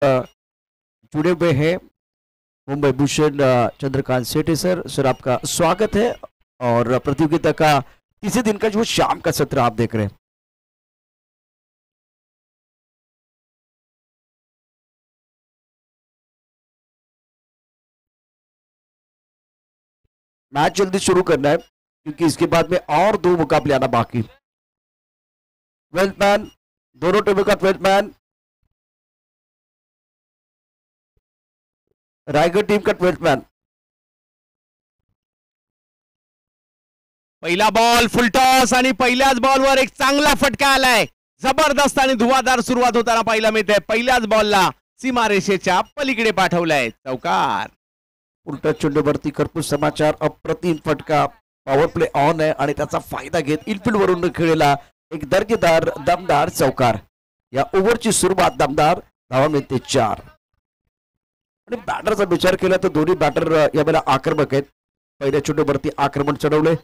जुड़े हुए हैं मुंबई भूषण चंद्रकांत सेठी सर। सर आपका स्वागत है और प्रतियोगिता का तीसरे दिन का जो शाम का सत्र आप देख रहे हैं। मैच जल्दी शुरू करना है क्योंकि इसके बाद में और 2 मुकाबले आना बाकी। 12th मैन, दोनों टीमों का 12th मैन, रायगड टीम का 12th मैन। पहिला बॉल फुलटॉस आणि पहिल्याच बॉलवर एक चांगला फटका आलाय। जबरदस्त आणि धुवाधार सुरुवात होताना पाहायला मिळते। पहिल्याच बॉलला सीमारेषेच्या पलीकडे पाठवलाय, चौकार। उलटा चेंडूवरती कर्पूर समाचार, अप्रतिम फटका, पॉवर प्ले ऑन आहे आणि त्याचा फायदा घेत इनफिल्ड वरून खेळलेला एक दर्जेदार दमदार चौकार। या ओव्हरची सुरुवात दमदार, धावा मिळते 4। आणि बॅटरचा विचार केला तर दोन्ही बॅटर यावेळेला आक्रमक आहेत। पहिल्या चेंडूवरती आक्रमण चढवले,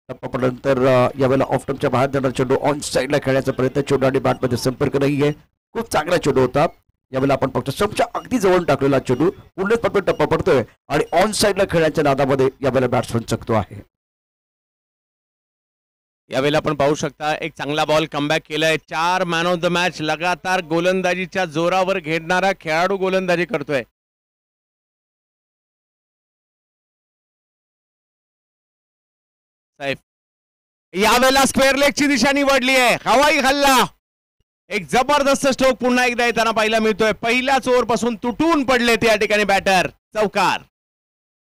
टप्पानंतर यावेळेला ऑफ स्टंपच्या बाहेर जाणार चेंडू ऑन साईडला खेळण्याचा प्रयत्न, चेंडू आणि बॅटमध्ये संपर्क नाहीये। खूप चांगला चेंडू होता। यावेळेला आपण फक्त स्टंपच्या अगदी जवळ टाकलेला चेंडू पुढे फक्त टप्पा पडतोय आणि ऑन साईडला खेळण्याच्या नादामध्ये यावेळेला बॅट्समन चकतो आहे। यावेळेला आपण पाहू शकता एक चांगला बॉल कमबॅक केलाय। 4 मॅन ऑफ द मॅच लगातार गोलंदाजीच्या जोरावर घेणारा खेळाडू गोलंदाजी करतोय। सैफ यावेळेला स्क्वेअर लेगची दिशा निवडली आहे। हवाई हल्ला, एक जबरदस्त स्ट्रोक पुन्हा एकदा येताना पाहायला मिळतोय। पहिल्याच ओव्हर पासून तुटून पडले त्या ठिकाणी बॅटर, चौकार।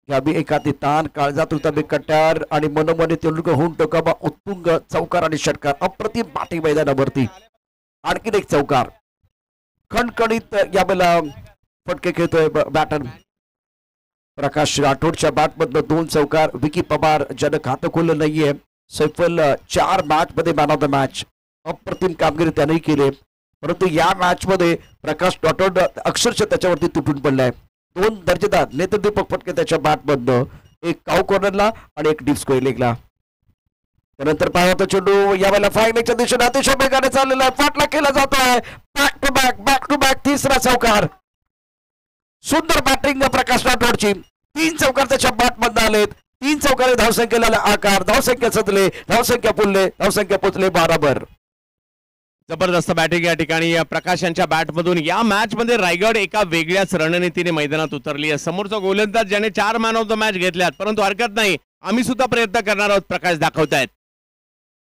याबी एकाती ताण काळजात होता बेकट्यार आणि मनोमने तेलुगू होऊन टोकाबा उत्तुंग चौकार आणि षटकार। अप्रतिम बॅटिंग मैदानावरती आणखीन एक चौकार। खणखणीत यावेळेला फटके खेळतोय बॅटर प्रकाश राठोडच्या बॅटमधनं 2 चौकार। विकी पवार ज्यानं खातं खोललं नाहीये। सैफल 4 मॅच मध्ये मॅन ऑफ द मॅच, अप्रतिम कामगिरी त्यानेही केली, परंतु या मॅच मध्ये प्रकाश राठोड अक्षरशः त्याच्यावरती तुटून पडलाय। 2 दर्जेदार नेत्रदीपक फटके त्याच्या बॅटमधनं, एक काऊ कॉर्नरला आणि एक डीप स्क्वेअर लेगला। त्यानंतर पाहता चेंडू यावेळेला फायनलच्या दिशेने अतिशय वेगाने चाललेला आहे, फाटला केला जातोय। बॅक टू बॅक तिसरा चौकार। सुंदर बॅटिंग प्रकाश राठोडची, 3 चौकार त्याच्या बॅटमधनं आलेत। 3 चौकारे धावसंख्येला आकार, धावसंख्या सदले, धावसंख्या पुरले, धावसंख्या पोचले बराबर। जबरदस्त बॅटिंग या ठिकाणी प्रकाश यांच्या बॅटमधून। या मॅच मध्ये रायगड एका वेगळ्याच रणनीतीने मैदानात उतरली आहे। समोरचा गोलंदाज ज्याने 4 मॅन ऑफ द मॅच घेतल्यात, परंतु हरकत नाही, आम्ही सुद्धा प्रयत्न करणार आहोत, प्रकाश दाखवतायत।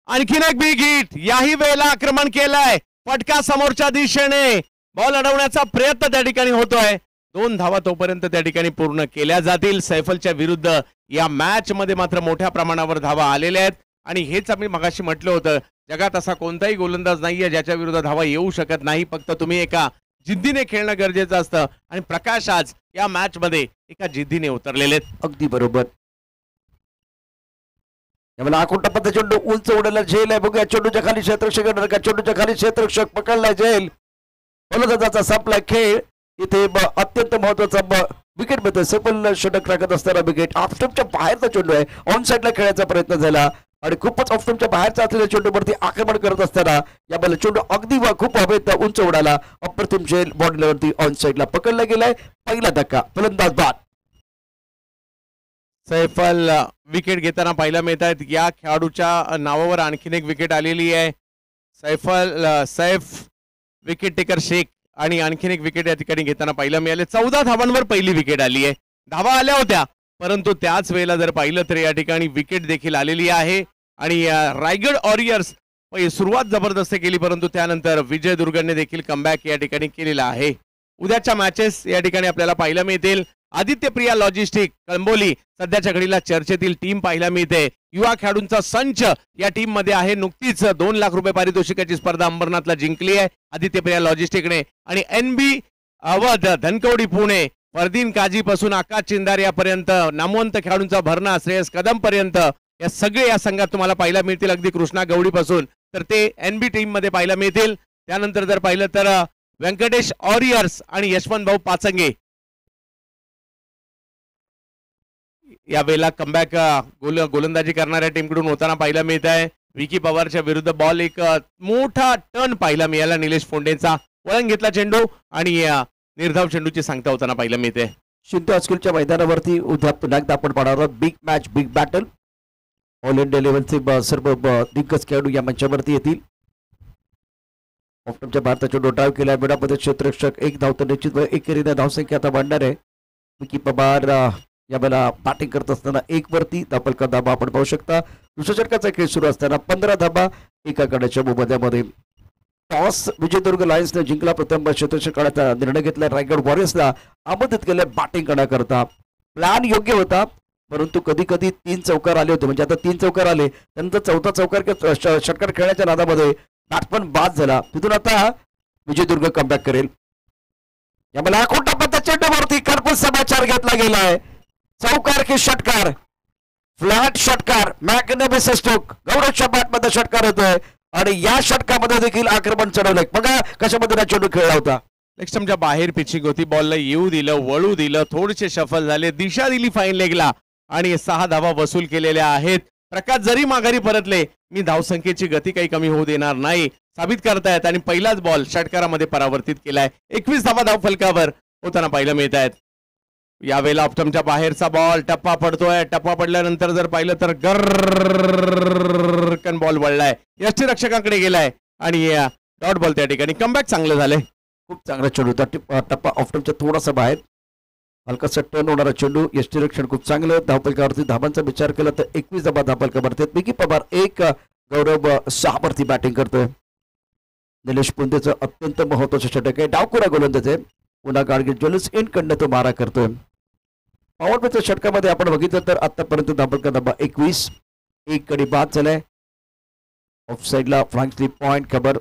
आणखीन एक बिग हिट, याही वेळेला आक्रमण केलंय, फटका समोरच्या दिशेने, बॉल अडवण्याचा प्रयत्न त्या ठिकाणी होतोय। 2 धावा तोपर्यंत त्या ठिकाणी पूर्ण केल्या जातील। सैफलच्या विरुद्ध या मॅच मध्ये मात्र मोठ्या प्रमाणावर धावा आलेल्या आहेत आणि हेच आम्ही मगाशी म्हटलं होतं, जगात असा कोणताही गोलंदाज नाहीये ज्याच्या विरुद्ध धावा येऊ शकत नाही, फक्त तुम्ही एका जिद्दीने खेळणं गरजेचं असतं आणि प्रकाश आज या मॅच मध्ये एका जिद्दीने उतरलेले आहेत। अगदी बरोबर। यावेळेला आखून टप्प्याचा चेंडू उंच उडायला झेल आहे, बघूया चेंडूच्या खाली क्षेत्ररक्षक येणार का, चेंडूच्या खाली क्षेत्ररक्षक पकडला झेल, फलंदाजाचा संपला खेळ। इथे अत्यंत महत्वाचा विकेट मिळतोय, सफल षटक राखत असताना विकेट। ऑफ स्टंपच्या बाहेरचा चेंडू आहे, ऑन साईडला खेळायचा प्रयत्न झाला आणि खूपच ऑफ स्टंपच्या बाहेरचा असलेल्या चेंडूवरती आक्रमण करत असताना यावेळेला चेंडू अगदी खूप हवेत उंच उडाला, अप्रतिम झेल, बॉडीवरती ऑन साईडला पकडला गेलाय। पहिला धक्का, फलंदाज बाद। सैफल विकेट घेताना पाहायला मिळत आहेत। या खेळाडूच्या नावावर आणखीन एक विकेट आलेली आहे। सैफ विकेट टेकर शेख आणि आणखीन एक विकेट या ठिकाणी घेताना पाहायला मिळाले। 14 धावांवर पहिली विकेट आली आहे। धावा आल्या होत्या, परंतु त्याच वेळेला जर पाहिलं तर या ठिकाणी विकेट देखील आलेली आहे आणि रायगड वॉरियर्स सुरुवात जबरदस्त केली, परंतु त्यानंतर विजय दुर्गने देखील कमबॅक या ठिकाणी केलेला आहे। उद्याच्या मॅचेस या ठिकाणी आपल्याला पाहायला मिळतील। आदित्य प्रिया लॉजिस्टिक कळंबोली सध्याच्या घडीला चर्चेतील टीम पाहायला मिळते। युवा खेळाडूंचा संच या टीम मध्ये आहे। नुकतीच 2 लाख रुपये पारितोषिकाची स्पर्धा अंबरनाथला जिंकली आहे आदित्य प्रिया लॉजिस्टिकने आणि NB अवध धनकवडी पुणे, फरदीन काजी पासून आकाश चिंदारियापर्यंत नामवंत खेळाडूंचा भरणा श्रेयस कदम पर्यंत या सगळे या संघात तुम्हाला पाहायला मिळतील। अगदी कृष्णा गवडी पासून तर ते NB टीम मध्ये पाहायला मिळतील। त्यानंतर जर पाहिलं तर व्यंकटेश वॉरियर्स आणि यशवंत भाऊ पाचंगे यावेळेला कमबॅक गोलंदाजी करणाऱ्या टीमकडून होताना पाहायला मिळत आहे। विकी पवारच्या विरुद्ध बॉल एक मोठा टर्न पाहायला मिळाला निलेश फोंडेचा, वळण घेतला चेंडू आणि निर्धाव चेंडूची सांगता होताना पाहायला मिळते. शिंदे हायस्कूलच्या मैदानावरती उद्या पुन्हा एकदा आपण पाहणार आहोत big match big battle. All India लेवलचे सर्व दिग्गज खेळाडू या मंचावरती येतील. ऑफ्टमच्या भारताच्या ड्राईव्ह केला वेळामध्ये क्षेत्ररक्षक एक धाव तर निश्चित एकेरीने धावसंख्या आता वाढणार आहे. विकी पवार यावेळेला बॅटिंग करत असताना एक वरती धापलका धाबा आपण पाहू शकता. दुसऱ्या षटकाचा खेळ सुरू असताना 15 धाबा एका गड्याच्या मोबदल्यामध्ये. टॉस विजयदुर्ग लायन्सने जिंकला. प्रथम क्षेत्ररक्षकाचा निर्णय घेतला. रायगड वॉरियर्सला आमंत्रित केले बॅटिंग करण्याकरता. प्लॅन योग्य होता परंतु कधी कधी 3 चौकार आले होते. म्हणजे आता 3 चौकार आले त्यानंतर चौथा चौकार षटकार खेळण्याच्या नादामध्ये बॅट्समन बाद झाला. तिथून आता विजयदुर्ग कमबॅक करेल. यामध्ये आखून टप्प्याच्या चेंडूवरती खरपूस समाचार घेतला गेलाय. चौकार की षटकार, फ्लॅट षटकार, मॅग्निफिसंट स्ट्रोक. गौरवच्या बॅटमध्ये षटकार होतोय आणि या षटकामध्ये देखील आक्रमण चढवलंय. बघा कशा पद्धतीने चेंडू खेळला होता. लेगस्टम्पच्या बाहेर पिचिंग होती. बॉलला येऊ दिलं, वळू दिलं, थोडेसे शफल झाले, दिशा दिली फाईन लेगला आणि 6 धावा वसूल केलेल्या आहेत. प्रकाश जरी माघारी परतले मी धावसंख्येची गती काही कमी होऊ देणार नाही साबित करतायत आणि पहिलाच बॉल षटकारामध्ये परावर्तित केलाय. 21 धावा धाव फलकावर होताना पाहायला मिळत आहेत. यावेळेला ऑप्टमच्या बाहेरचा बॉल टप्पा पडतोय. टप्पा पडल्यानंतर जर पाहिलं तर गरकन बॉल वळलाय, यष्टीरक्षकांकडे गेलाय आणि डॉट बॉल त्या ठिकाणी. कमबॅक चांगलं झालंय. खूप चांगला चेंडू होता. टप्पा ऑफ्टमच्या थोडासा बाहेर हलकासा टर्न होणारा चेंडू. यष्टीरक्षण खूप चांगलं. धावफलकावरती धाबांचा विचार केला तर 21 धाबा धावफलकावरती. विकी पवार एक, गौरव 6 वरती बॅटिंग करतोय. निलेश पुंदेचं अत्यंत महत्वाचं षटक आहे. डावखुरा गोलंदाज आहे. पुन्हा गाडगे ज्वेलर्स कडनं तो मारा करतोय. पॉवर प्लेच्या षटकामध्ये आपण बघितलं तर आतापर्यंत धावफलका धाबा 21, एक गडी बाद झालाय. ऑफ साईडला फ्लँक स्लिप पॉइंट खबर.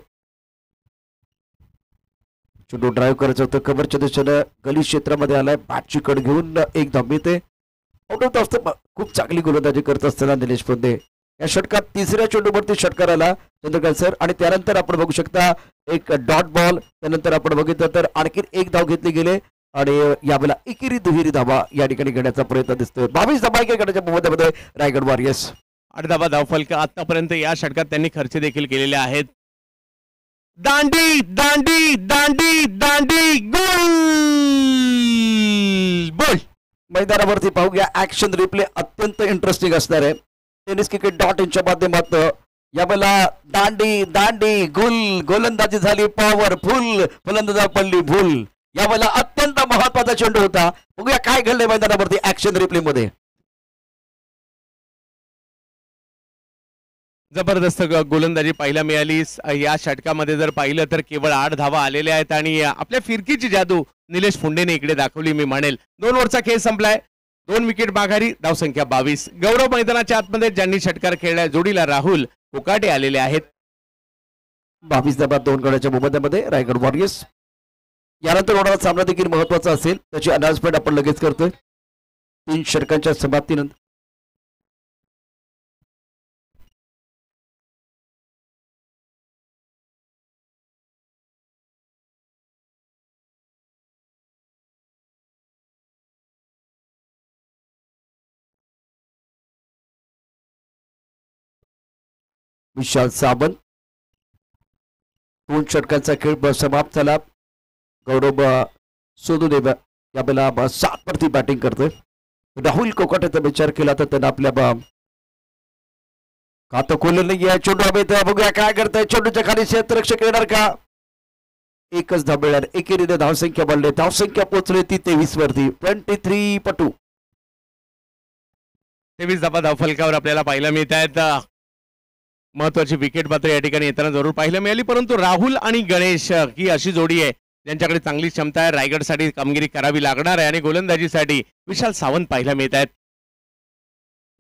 चेंडू ड्राईव्ह करायचं होतं. कव्हरच्या दिशेनं गली क्षेत्रामध्ये आलाय. बॅटची कड घेऊन एक धाव मिळते. आउट ऑफ असतं. खूप चांगली गोलंदाजी करत असताना निलेश पुंदे या षटकात 3ऱ्या चेंडूवरती षटकार आला चंद्रकांत सर आणि त्यानंतर आपण बघू शकता एक डॉट बॉल. त्यानंतर आपण बघितलं तर आणखी एक धाव घेतली गेले आणि यावेळेला एकेरी दुहेरी धावा या ठिकाणी घेण्याचा प्रयत्न दिसतोय. 22 धावा एका गटाच्या मोबदल्यामध्ये रायगड वॉरियर्स. 8 धावा धावफलक आतापर्यंत या षटकात त्यांनी खर्च देखील केलेले आहेत. दांडी दांडी दांडी दांडी गोल बॉल. मैदानावरती पाहूया ऍक्शन रिप्ले अत्यंत इंटरेस्टिंग असणार आहे. टेनिस क्रिकेट .inच्या माध्यमातून यावेळेला दांडी दांडी गुल. गोलंदाजी झाली पॉवरफुल, फलंदाजा पडली भूल. यावेळेला अत्यंत महत्वाचा चेंडू होता. बघूया काय घडलंय मैदानावरती ऍक्शन रिप्ले मध्ये. जबरदस्त गोलंदाजी पाहायला मिळाली या षटकामध्ये. जर पाहिलं तर केवळ 8 धावा आलेल्या आहेत आणि आपल्या फिरकीची जादू निलेश फुंडेने इकडे दाखवली मी म्हणेल. 2 ओव्हरचा खेळ संपलाय. 2 विकेट माघारी, धावसंख्या 22. गौरव मैदानाच्या आतमध्ये ज्यांनी षटकार खेळलाय जोडीला राहुल कोकाटे आलेले आहेत. 22 धाबा 2 गड्याच्या मोबदल्यामध्ये रायगड वॉरियर्स. यानंतर होणारा सामना देखील महत्वाचा असेल. त्याची अनाउन्समेंट आपण लगेच करतोय. 3 षटकांच्या समाप्तीनंतर विशाल सावंत. 2 षटकांचा खेळ समाप्त झाला. गौरव सोदुदेव यावेळेला 7 वरती बॅटिंग करतोय. राहुल कोकाटेचा विचार केला तर त्यांना आपल्या खातं खोललं नाहीये. चेंडू हवेत. बघूया काय करताय. चेंडूच्या खाली क्षेत्ररक्षक येणार का. एकच धाव मिळणार. एकेरीने धावसंख्या वाढली. धावसंख्या पोहोचली ती 23 वरती. 23 पटू. 23 धावा धावफलकावर आपल्याला पाहायला मिळत आहेत. महत्वाची विकेट मात्र या ठिकाणी येताना जरूर पाहायला मिळाली परंतु राहुल आणि गणेश ही अशी जोडी आहे ज्यांच्याकडे चांगली क्षमता आहे. रायगडसाठी कामगिरी करावी लागणार आहे आणि गोलंदाजीसाठी विशाल सावंत पाहायला मिळत आहेत.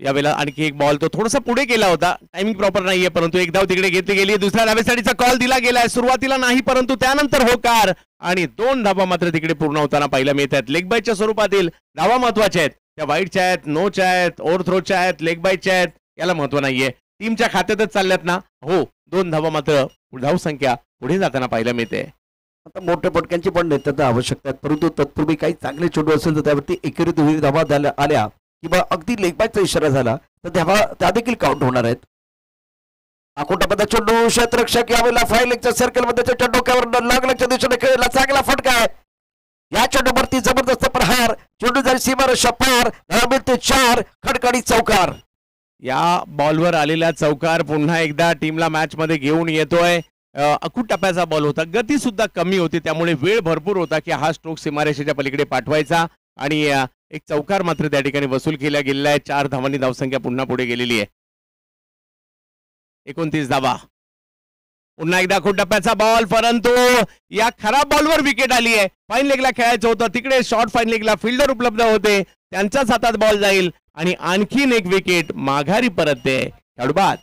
यावेळेला आणखी एक बॉल तो थोडासा पुढे गेला होता. टायमिंग प्रॉपर नाहीये परंतु एक धाव तिकडे घेतली गेली. दुसऱ्या धावेसाठीचा कॉल दिला गेलाय. सुरुवातीला नाही परंतु त्यानंतर होकार आणि 2 धावा मात्र तिकडे पूर्ण होताना पाहायला मिळत आहेत. लेग बायच्या स्वरूपातील धावा महत्वाच्या आहेत. त्या वाईटच्या आहेत, नोच्या आहेत, ओव्हर थ्रोच्या आहेत, लेग बायच्या आहेत. याला महत्व नाहीये. टीमच्या खात्यातच चालल्यात ना. हो 2 धावा मात्र धावसंख्या पुढे जाताना पाहायला मिळते. आता मोठ्या पटक्यांची पण नेतृत्व आवश्यकता आहे परंतु तत्पूर्वी काही चांगले चेंडू असेल तर त्यावरती एकेरी दुहेरी धावा आल्या किंवा अगदी लेग बायचा इशारा झाला तर त्या देखील काउंट होणार आहेत. आकुटामध्ये चेंडू क्षेत्ररक्षक यावेळेला फायलिंगच्या सर्कल मध्ये त्याच्या डोक्यावर लागल्याच्या दिशेने खेळला चांगला फटका आहे. या चेंडूवरती जबरदस्त प्रहार, चेंडू जरी सीमारेषा पार, ते 4 खडखडी चौकार. या बॉलवर आलेला चौकार पुन्हा एकदा टीमला मॅच मध्ये घेऊन येतोय. अकूट टप्प्याचा बॉल होता, गती सुद्धा कमी होती, त्यामुळे वेळ भरपूर होता की हा स्ट्रोक सीमारेषेच्या पलीकडे पाठवायचा आणि एक चौकार मात्र त्या ठिकाणी वसूल केला गेलेला आहे. 4 धावांनी धावसंख्या पुन्हा पुढे गेलेली आहे. 29 धावा. पुन्हा एकदा अकूट टप्प्याचा बॉल, परंतु या खराब बॉलवर विकेट आली आहे. फाईन लेगला खेळायचं होतं, तिकडे शॉर्ट फाईन लेगला फिल्डर उपलब्ध होते, त्यांच्याच हातात बॉल जाईल आणि आणखीन एक विकेट माघारी परतते. खेळाडू बाद.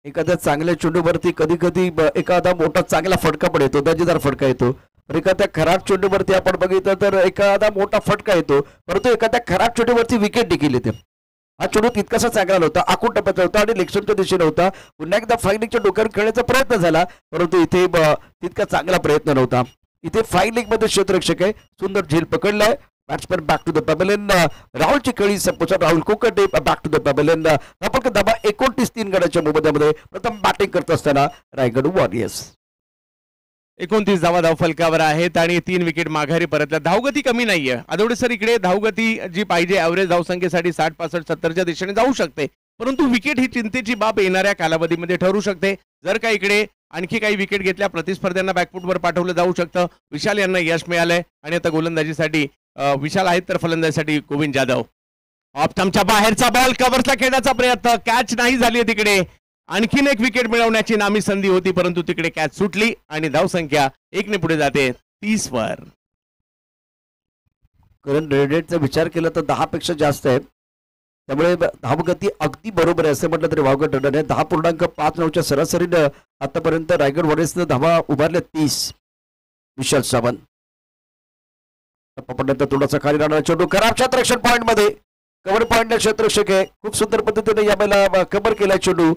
एखाद्या चांगल्या चेंडूवरती कधी कधी एखादा मोठा चांगला फटका पण येतो, दर्जेदार फटका येतो. तर एखाद्या खराब चेंडूवरती आपण बघितलं तर एखादा मोठा फटका येतो, परंतु एखाद्या खराब चेंडूवरती विकेट देखील येते. हा चेंडू तितकासा चांगला नव्हता, आखूड टप्प्याचा होता आणि लेगस्टंपच्या दिशेने होता. पुन्हा एकदा फाईलिंगच्या डोक्यावर खेळण्याचा प्रयत्न झाला, परंतु इथे तितका चांगला प्रयत्न नव्हता. इथे फाईलिंग मध्ये क्षेत्ररक्षक आहे, सुंदर झेल पकडलाय. Batsman back to the pavilion. राहुलची खेळी संपुष्टात. Rahul Kokate back to the pavilion. आपण धाबा 29-3 गडाच्या मोबदल्यामध्ये प्रथम बॅटिंग करत असताना रायगड वॉरियर्स. 29 धावा धावफलकावर आहेत आणि 3 विकेट माघारी परतल्या. धावगती कमी नाहीये आदवडे सर. इकडे धावगती जी पाहिजे ॲव्हरेज धावसंख्येसाठी 60, 65, 70च्या दिशेने जाऊ शकते, परंतु विकेट ही चिंतेची बाब येणाऱ्या कालावधीमध्ये ठरू शकते. जर का इकडे आणखी काही विकेट घेतल्या प्रतिस्पर्ध्यांना बॅकफुटवर पाठवलं जाऊ शकतं. विशाल यांना यश मिळालंय आणि आता गोलंदाजीसाठी विशाल आहेत, तर फलंदाजीसाठी गोविंद जाधव. ऑफ स्टंपच्या बाहेरचा बॉल, कव्हर्सला खेळण्याचा प्रयत्न, कॅच नाही झाली. तिकडे आणखीन एक विकेट मिळवण्याची नामी संधी होती, परंतु तिकडे कॅच सुटली आणि धावसंख्या 1 ने पुढे जाते 30 वर. करंट रेटचा विचार केला तर 10 पेक्षा जास्त आहे, त्यामुळे धावगती अगदी बरोबर आहे असं म्हटलं तरी वावगं ठरणार नाही. 10.59च्या सरासरीनं आतापर्यंत रायगड वॉरियर्सनं धावा उभारल्या 30. विशाल सावंत टप्पापर्यंत थोडासा खाली राहणारा चेंडू खराब क्षेत्ररक्षण पॉइंट मध्ये. कव्हर पॉइंटला क्षेत्ररक्षक आहे, खूप सुंदर पद्धतीने यावेळेला कव्हर केला चेंडू.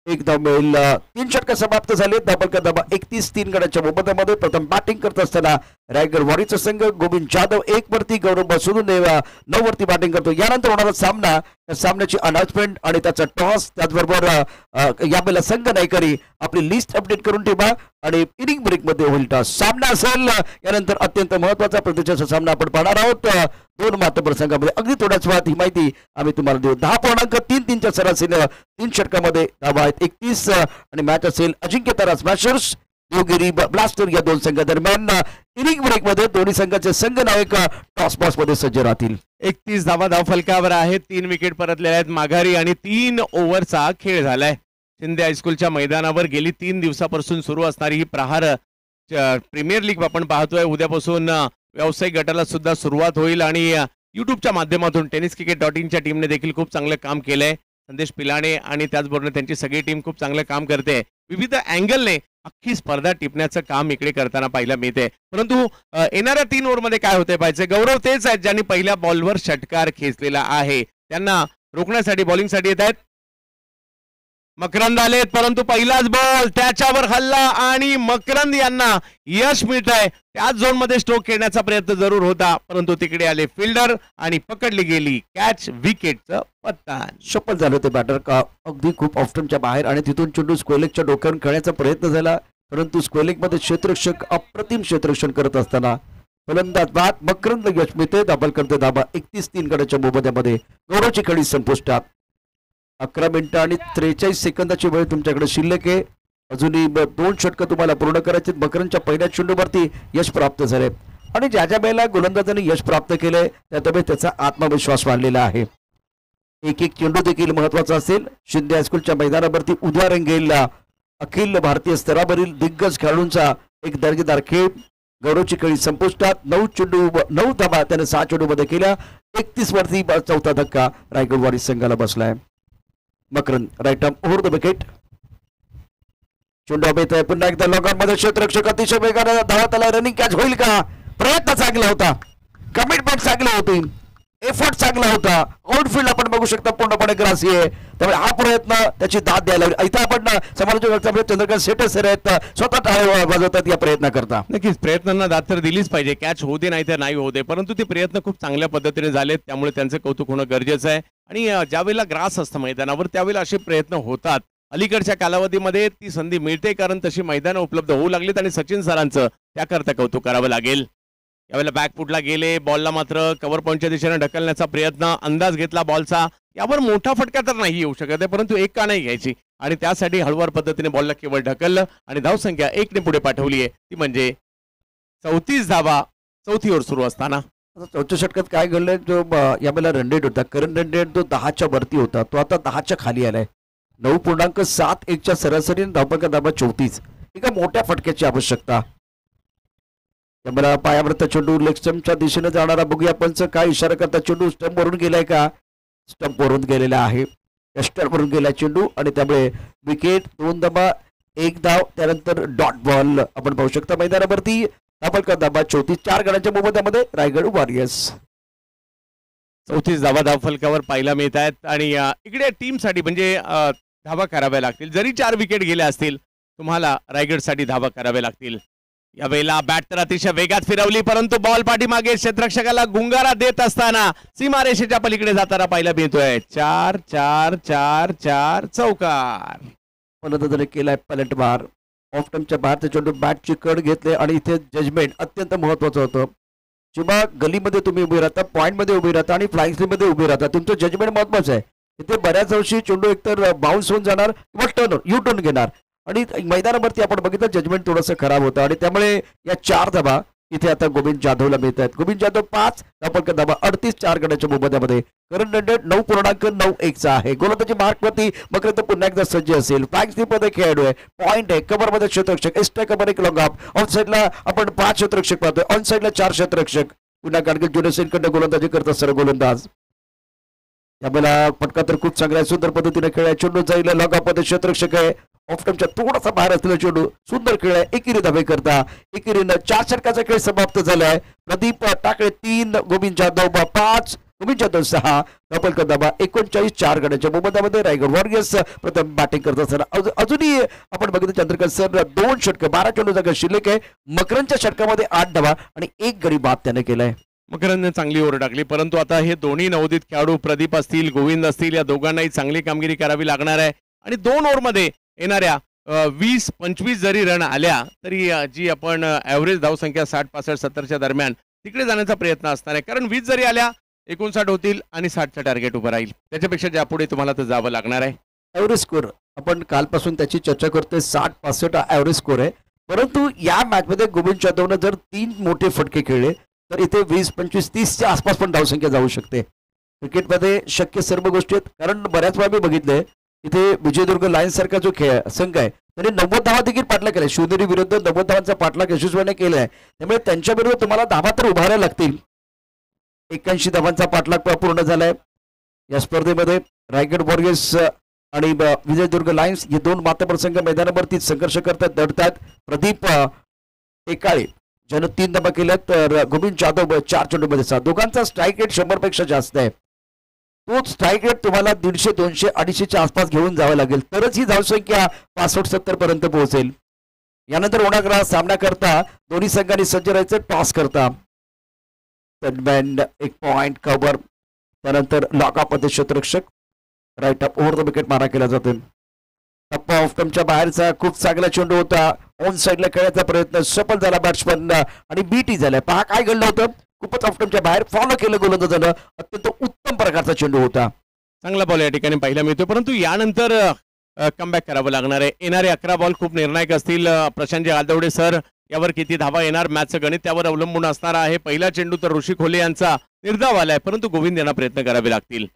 1 धाव मिळेल. 3 षटकं समाप्त झाले. धावा 31-3 गडाच्या मोबदल्यामध्ये प्रथम बॅटिंग करत असताना रायगड वॉरियर्सचा संघ गोविंद जाधव 1 वरती, गौरव सोडून 9 वरती बॅटिंग करतो. यानंतर होणारा सामना, या सामन्याची अनाउन्समेंट आणि त्याचा टॉस, त्याचबरोबर यावेळेला संघ नायकरी आपली लिस्ट अपडेट करून ठेवा आणि इनिंग ब्रेक मध्ये होईल टॉस. सामना असेल यानंतर अत्यंत महत्वाचा प्रतिष्ठेचा सामना आपण पाहणार आहोत 2 मातबर संघामध्ये. अगदी थोड्याच वेळात ही माहिती आम्ही तुम्हाला देऊ. 10.33च्या सरासरीनं 3 षटकामध्ये धावा आहेत 31 आणि मॅच असेल अजिंक्यतारा स्मॅशर्स देवगिरी ब्लास्टर या 2 संघादरम्यान. इनिंग ब्रेक मध्ये दोन्ही संघाचे संघ नायक टॉस बॉक्स मध्ये सज्ज राहतील. 31 धावा धावफलकावर आहेत. 3 विकेट परतलेल्या आहेत माघारी आणि 3 ओव्हरचा खेळ झालाय. शिंदे हायस्कूलच्या मैदानावर गेली 3 दिवसापासून सुरू असणारी ही प्रहार प्रीमियर लीग आपण पाहतोय. उद्यापासून व्यावसायिक गटाला सुद्धा सुरुवात होईल आणि युट्यूबच्या माध्यमातून tenniscricket.in च्या टीमने देखील खूप चांगलं काम केलंय. संदेश पिलाणे आणि त्याचबरोबर त्यांची सगळी टीम खूप चांगलं काम करते. विविध अँगलने अख्खी स्पर्धा टिपण्याचं काम इकडे करताना पाहायला मिळते. परंतु येणाऱ्या 3 ओव्हरमध्ये काय होते पाहिजे. गौरव तेच आहेत ज्यांनी पहिल्या बॉलवर षटकार खेचलेला आहे, त्यांना रोखण्यासाठी बॉलिंगसाठी येत आहेत. मकरंद आलेत, परंतु पहिलाच बॉल त्याच्यावर हल्ला आणि मकरंद यांना यश मिळत आहे. त्याच झोन मध्ये स्ट्रोक खेळण्याचा प्रयत्न जरूर होता, परंतु तिकडे आले फिल्डर आणि पकडली गेली कॅच. विकेटचं पत्तान. सफल झालं ते बॅटर का अगदी खूप ऑफ्टनच्या बाहेर आणि तिथून चेंडू स्क्वेलेकच्या डोक्यावर खेळण्याचा प्रयत्न झाला, परंतु स्क्वेलेक मध्ये क्षेत्ररक्षक अप्रतिम क्षेत्ररक्षण करत असताना फलंदाज बाद मकरंद यश मिळते. दाबल करते. धावा 31-3 गडाच्या मोबदल्यामध्ये. गौरवची खेळी संपुष्टात. 11 मिनिटं आणि 43 सेकंदाची वेळ तुमच्याकडे शिल्लक आहे. अजूनही 2 षटकं तुम्हाला पूर्ण करायचे. मकरंदच्या पहिल्या चेंडूवरती यश प्राप्त झाले आणि ज्या ज्या वेळेला गोलंदाजाने यश प्राप्त केलंय त्यामुळे त्याचा आत्मविश्वास वाढलेला आहे. एक चेंडू देखील महत्वाचा असेल. शिंदे हायस्कूलच्या मैदानावरती उद्या रंगेल अखिल भारतीय स्तरावरील दिग्गज खेळाडूंचा एक दर्जेदार खेळ. गौरवची खेळी संपुष्टात. 9 धावा त्याने 6 चेंडूमध्ये केल्या. 31 वरती 4था धक्का रायगड वॉरियर्स संघाला बसलाय. Makarand right arm over the wicket. चेंडू अभेत आहे. पुन्हा एकदा लॉगआउट मध्ये क्षेत्ररक्षक अतिशय वेगाने धावत आला. रनिंग कॅच होईल का. प्रयत्न चांगला होता, कमिटमेंट चांगली होती, एफर्ट चांगला होता. आउटफील्ड आपण बघू शकता पूर्णपणे ग्रासी आहे, त्यामुळे हा प्रयत्न त्याची दाद द्यायला लागली. इथं आपण समालोचक चंद्रकांत शेटे सर आहेत, स्वतः टाळे वाजवतात या प्रयत्न करता. नक्कीच प्रयत्नांना दाद तर दिलीच पाहिजे. कॅच होऊ दे नाही तर नाही होऊ दे, परंतु ते प्रयत्न खूप चांगल्या पद्धतीने झालेत, त्यामुळे त्यांचं कौतुक होणं गरजेचं आहे. आणि ज्यावेळेला ग्रास असतं मैदानावर त्यावेळेला असे प्रयत्न होतात. अलीकडच्या कालावधीमध्ये ती संधी मिळते, कारण तशी मैदानं उपलब्ध होऊ लागलीत आणि सचिन सरांचं त्याकरता कौतुक करावं लागेल. यावेळेला बॅकफुटला गेले, बॉलला मात्र कव्हर पॉईंटच्या दिशेने ढकलण्याचा प्रयत्न, अंदाज घेतला बॉलचा. यावर मोठा फटका तर नाही येऊ शकत आहे, परंतु एक का नाही घ्यायची आणि त्यासाठी हळूवार पद्धतीने बॉलला केवळ ढकललं आणि धावसंख्या 1 ने पुढे पाठवली आहे, ती म्हणजे 34 धावा 4थी ओव्हर सुरू असताना. चौथ्या षटकात काय घडलंय, जो यावेळेला रन रेट होता, करंट रन रेट जो 10च्या वरती होता तो आता 10च्या खाली आलाय. 9.71च्या सरासरी, धावपंका धाबा 34. एका मोठ्या फटक्याची आवश्यकता. त्यामुळे पायावरचा चेंडू लेग स्टंपच्या दिशेने जाणारा, बघूया पंच काय इशारा करता. चेंडू स्टंप वरून गेलाय का? स्टंप वरून गेलेला आहे, स्टंप वरून गेला चेंडू आणि त्यामुळे विकेट. 2 धाबा 1 धाव, त्यानंतर डॉट बॉल आपण पाहू शकता मैदानावरती. धावपंका धाबा 34. 4 गड्यांच्या मोबदल्यामध्ये रायगड वॉरियर्स. 34 धावा धावफलकावर पाहायला मिळत आहेत आणि इकडे टीमसाठी म्हणजे धावा कराव्या लागतील. जरी 4 विकेट गेल्या असतील, तुम्हाला रायगडसाठी धावा कराव्या लागतील. यावेळेला बॅट तर अतिशय वेगात फिरवली, परंतु बॉल पाठीमागे क्षेत्ररक्षकाला गुंगारा देत असताना सीमारेषेच्या पलीकडे जाताना पाहायला मिळतोय. 4 4 4 4 चौकार. फलंदाजाने केलाय पलट मार. ऑफ टर्मच्या बाहेरचे चेंडू बॅटची कड घेतले आणि इथे जजमेंट अत्यंत महत्वाचं होतं. जेव्हा गलीमध्ये तुम्ही उभे राहता, पॉईंटमध्ये उभे राहता आणि फ्लाइंग स्लिपमध्ये उभे राहता, तुमचं जजमेंट महत्वाचं आहे. इथे बऱ्याच वर्षी चेंडू एकतर बाउन्स होऊन जाणार किंवा टर्न यू टर्न घेणार आणि मैदानावरती आपण बघितलं जजमेंट थोडंसं खराब होतं आणि त्यामुळे या 4 धाबा इथे आता गोविंद जाधवला मिळत आहेत. गोविंद जाधव 5 धावपंका धाबा 38. 4 गड्यांच्या मोबदल्यामध्ये. करंट रन रेट 9.91चा आहे. गोलंदाजी मार्कवरती मकरंद पुन्हा एकदा सज्ज असेल. फ्लॅग स्लिपमध्ये खेळाडू आहे, पॉईंट आहे, कव्हरमध्ये क्षेत्ररक्षक, extra cover 1 long off. Off साईडला आपण 5 क्षेत्ररक्षक पाहतोय, ऑन साईडला 4 क्षेत्ररक्षक. पुन्हा गाडगिल जुनेसेनकडनं गोलंदाजी करत असताना गोलंदाज. त्यावेळेला फटका तर खूप चांगला आहे, सुंदर पद्धतीने खेळाय. चेंडू जाईल लॉंग ऑफ मध्ये क्षेत्ररक्षक आहे. ऑफ टर्मच्या थोडासा बाहेर असलेला चेंडू सुंदर खेळ आहे. एकेरी धावे करता. एकेरीनं 4 षटकाचा खेळ समाप्त झालाय. प्रदीप टाकळे 3, गोविंद जाधव 5, गोविंद जाधव 6. धावपंका धाबा 39. 4 गड्यांच्या मोबदल्यामध्ये रायगड वॉरियर्स प्रथम बॅटिंग करत असताना अजूनही आपण बघितलं चंद्रकांत सर 2 षटक 12 चेंडू जागा शिल्लक आहे. मकरंदच्या षटकामध्ये 8 धावा आणि 1 गडी बाद त्याने केलाय. मकरंदने चांगली ओव्हर टाकली, परंतु आता हे दोन्ही नवोदित खेळाडू प्रदीप असतील, गोविंद असतील, या दोघांनाही चांगली कामगिरी करावी लागणार आहे आणि 2 ओव्हरमध्ये येणाऱ्या 20-25 जरी रन आल्या तरी जी आपण ॲव्हरेज धावसंख्या 60-65 70च्या दरम्यान तिकडे जाण्याचा प्रयत्न असणार आहे. कारण 20 जरी आल्या 59 होतील आणि 60चं टार्गेट उभं राहील. त्याच्यापेक्षा ज्यापुढे तुम्हाला तर जावं लागणार आहे. ॲव्हरेज स्कोर आपण कालपासून त्याची चर्चा करतोय. 60-65 ॲव्हरेज स्कोर आहे, परंतु या मॅचमध्ये गोविंद जाधवनं जर 3 मोठे फटके खेळले तर इथे 20-25-30च्या आसपास पण धावसंख्या जाऊ शकते. क्रिकेटमध्ये शक्य सर्व गोष्टी आहेत, कारण बऱ्याच वेळा मी बघितलंय इथे विजयदुर्ग लायन्स सारखा जो संघ आहे त्याने 90 धावा देखील पाठलाग केलाय. शिवनेरी विरुद्ध 90 धावांचा पाठलाग यशस्वीने केलाय. त्यामुळे त्यांच्या विरुद्ध तुम्हाला धावा तर उभारायला लागतील. 81 धावांचा पाठलाग पूर्ण झालाय या स्पर्धेमध्ये. रायगड वॉरियर्स आणि विजयदुर्ग लायन्स हे 2 मातबर संघ मैदानावरती संघर्ष करतात, लढतात. प्रदीप टेकाळे ज्यानं 3 धावा केल्या, तर गोविंद जाधव 4 चेंडूमध्ये 6. दोघांचा स्ट्राईक रेट 100 पेक्षा जास्त आहे. तोच स्ट्राईक रेट तुम्हाला 150, 200, 250च्या आसपास घेऊन जावं लागेल, तरच ही धावसंख्या 65-70 पर्यंत पोहोचेल. यानंतर होणारा सामना करता दोन्ही संघांनी सज्ज राहायचं. टॉस करता बँड 1 पॉइंट कव्हर, त्यानंतर लॉकअपमध्ये क्षेत्ररक्षक, right up over the wicket मारा केला जातो. टप्पा ऑफ टर्मच्या बाहेरचा खूप चांगला चेंडू होता. ऑन साईडला खेळायचा प्रयत्न सफल झाला बॅट्समन आणि बीटी झालाय. पहा काय घडलं होतं, खूपच ऑफ टर्मच्या बाहेर फॉलो केलं गोलंदाजानं. अत्यंत उत्तम प्रकारचा चेंडू होता. चांगला बॉल या ठिकाणी पाहायला मिळतो, परंतु यानंतर कमबॅक करावं लागणार आहे. येणारे 11 बॉल खूप निर्णायक असतील. प्रशांत आदवडे सर यावर किती धावा येणार, मॅचचं गणित त्यावर अवलंबून असणार आहे. पहिला चेंडू तर ऋषी खोले यांचा निर्धाव आलाय, परंतु गोविंद यांना प्रयत्न करावे लागतील.